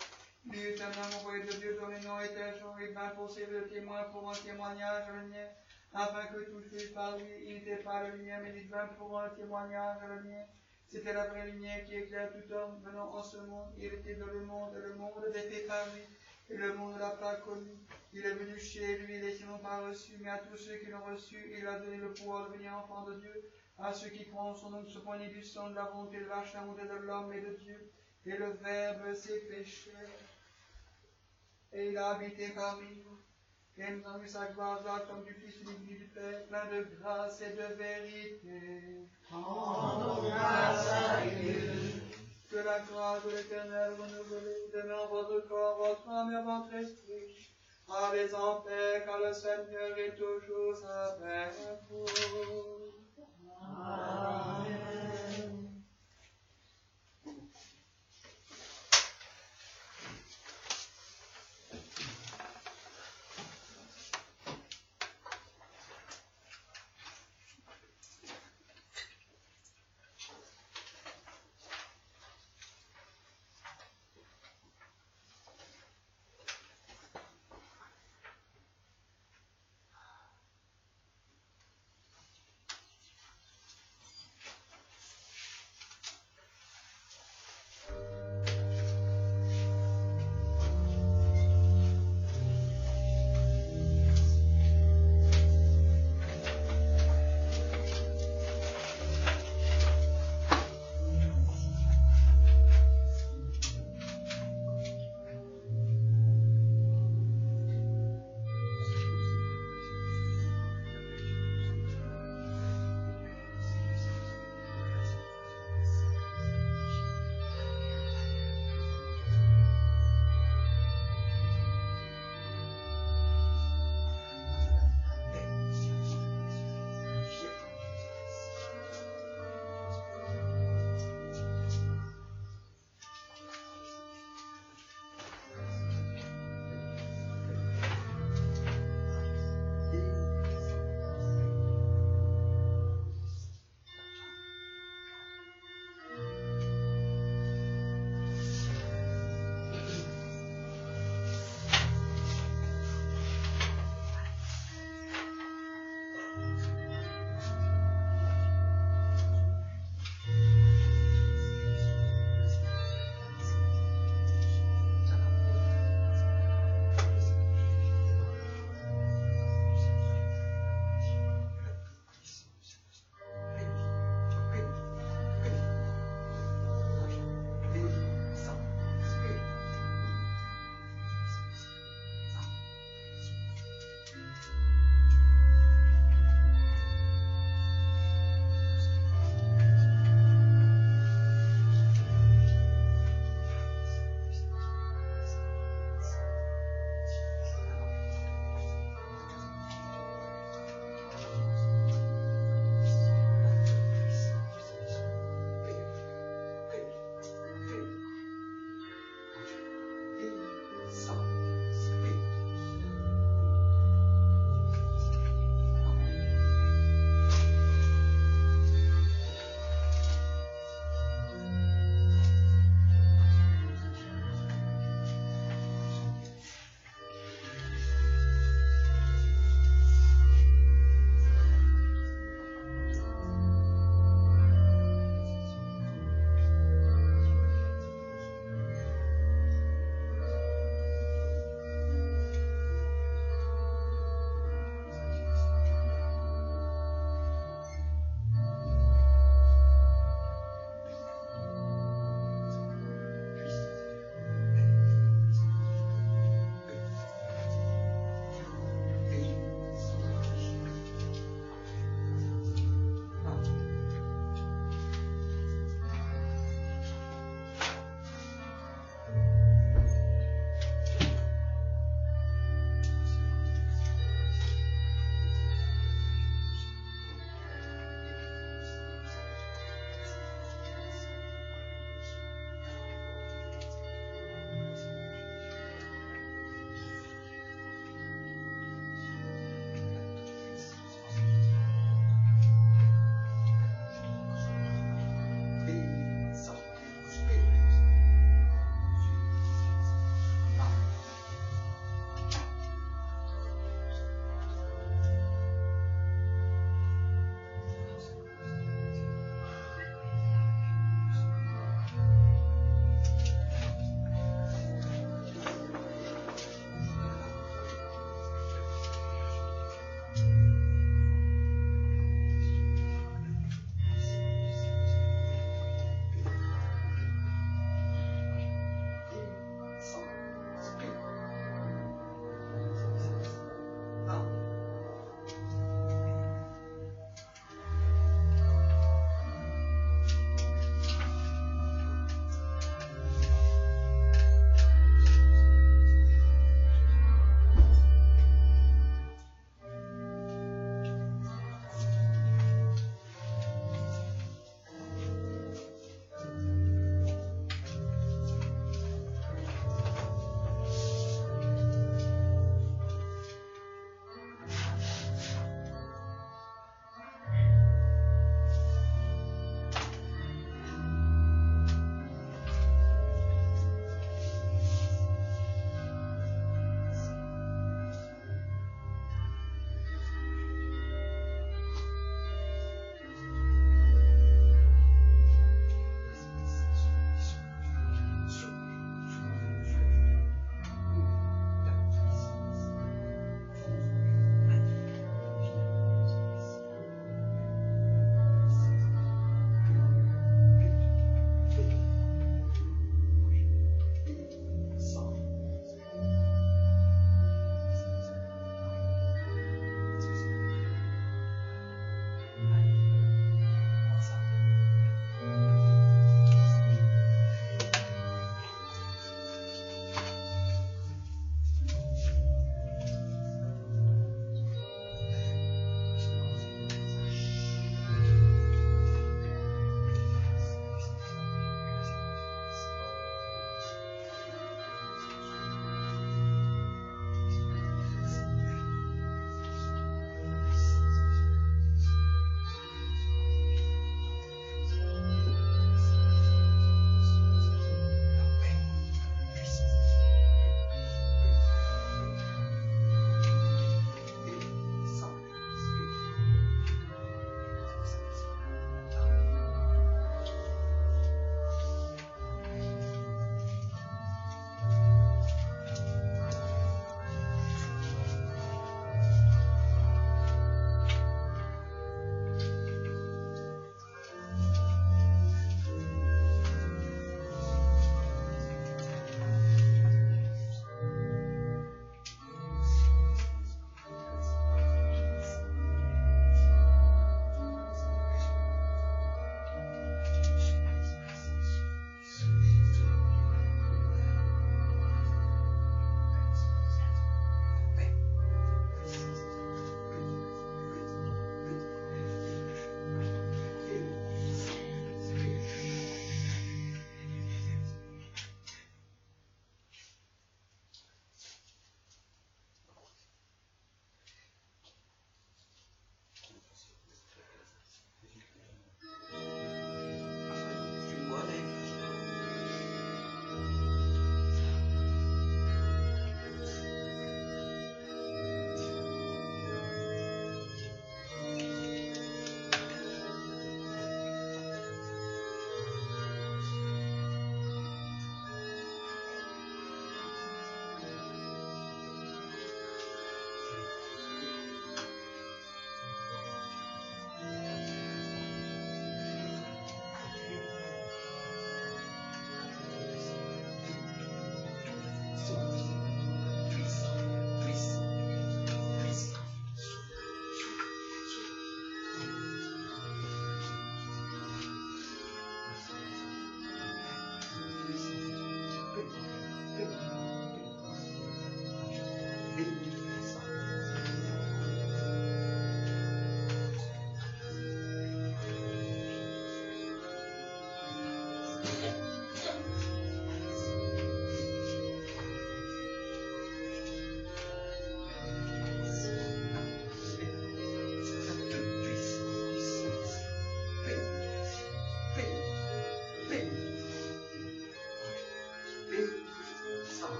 Lui est un homme envoyé de Dieu dont le nom était Jean, il vint pour servir le témoin pour un témoignage, le mien, afin que tout fût par lui. Il n'était pas la lumière, mais il vint pour un témoignage, le mien. C'était la vraie lumière qui éclaire tout homme venant en ce monde. Il était dans le monde, et le monde était fait par lui. Et le monde ne l'a pas connu. Il est venu chez lui, les qui n'ont pas reçu, mais à tous ceux qui l'ont reçu, il a donné le pouvoir de devenir enfant de Dieu. À ceux qui croient en son nom, se poigner du sang, de la volonté de la chair, de l'homme et de Dieu. Et le Verbe s'est fait chair. Et il a habité parmi nous. Et nous avons vu sa gloire là comme du Fils unique du Père, plein de grâce et de vérité.
Rendons grâce à Dieu.
Que la grâce de l'Éternel renouvelée demeure votre corps, votre âme et votre esprit. Allez en paix, car le Seigneur est toujours avec vous.
Amen.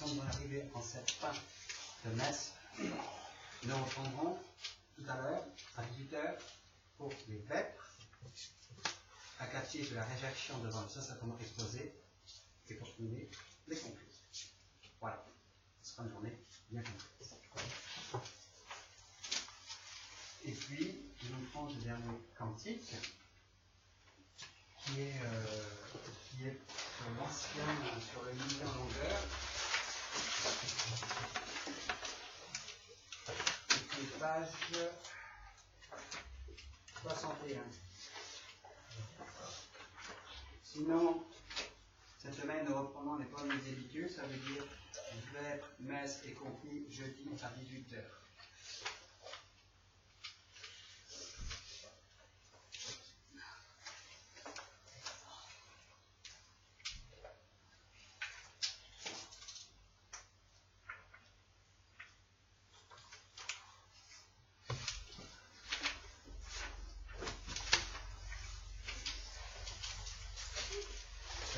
sommes arrivés en cette fin de messe. Nous reprendrons tout à l'heure, à 18h, pour les vêpres, un catéchisme de la résurrection devant le Saint-Sacrement exposé, et pour terminer, les conclusions. Voilà. Ce sera une journée bien comprise. Et puis, nous prendre le dernier cantique, qui est sur l'ancien, sur le milieu en longueur, et qui est page 61. Sinon, cette semaine, nous reprenons les premiers habitudes, ça veut dire vêpres, messe et compris jeudi à 18h.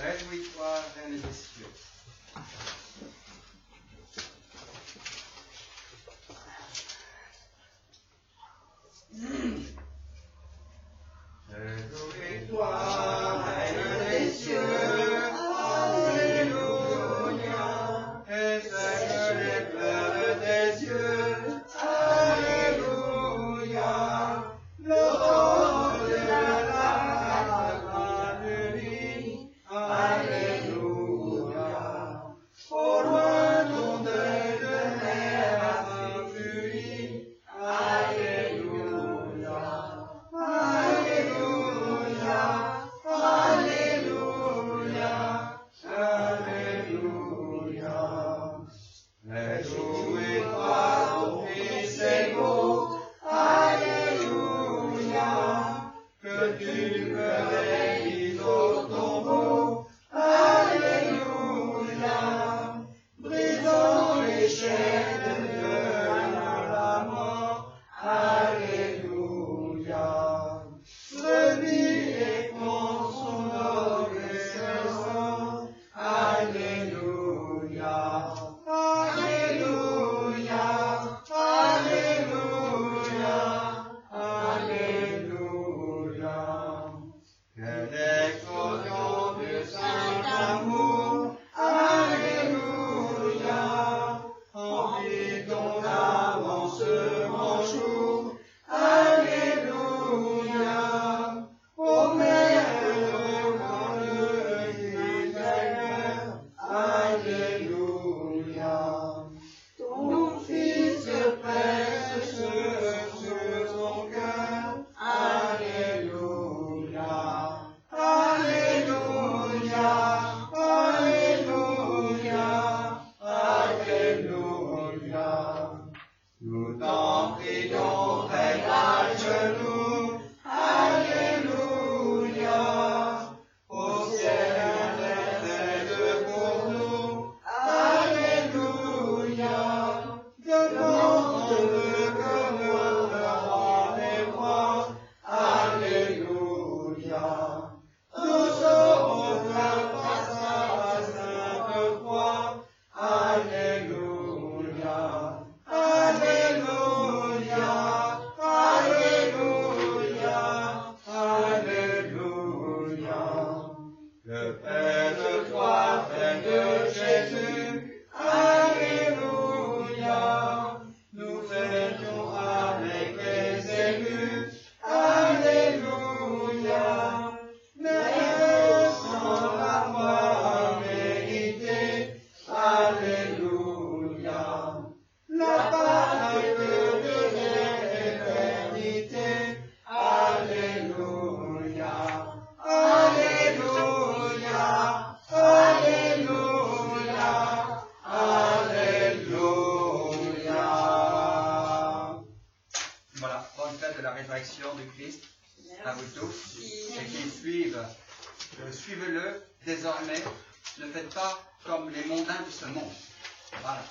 Réjouis-toi, reine des cieux.
Réjouis-toi, reine des cieux, Alléluia, et sèche les pleurs de tes yeux, Alléluia, le temps de la nuit, Alléluia, au loin ton deuil de mer a fui, Alléluia, Alléluia, Alléluia, Alléluia. Réjouis-toi, ton Fils est beau, Alléluia, que tu me réunis au tombeau, Alléluia, brisant les chaînes de la mort, Alléluia. Brebis et prends son obéissance, Alléluia, Alléluia, Alléluia, Alléluia. Quelle explosion du saint amour, Alléluia, remplis ton âme en ce grand jour, Alléluia, ô Mère de Seigneur, Alléluia. Ton Fils presse sur son cœur, Alléluia, Alléluia, Alléluia, Alléluia. Nous t'en prions, règne à genoux, Alléluia, au ciel intercède pour nous, Alléluia, demande comme le roi des rois, Alléluia. Nous serons grâce à la sainte croix, Alléluia, Alléluia, Alléluia, Alléluia. Le Père de toi, Père de Jésus, Alléluia. Nous fêtons avec les élus, Alléluia. Mais sans l'avoir mérité, Alléluia. La part de l'éternité, Alléluia, Alléluia, Alléluia, Alléluia.
Voilà, bonne fête de la résurrection du Christ à vous tous. Et qui suivent, suivez-le désormais. Ne faites pas comme les mondains de ce monde. Voilà.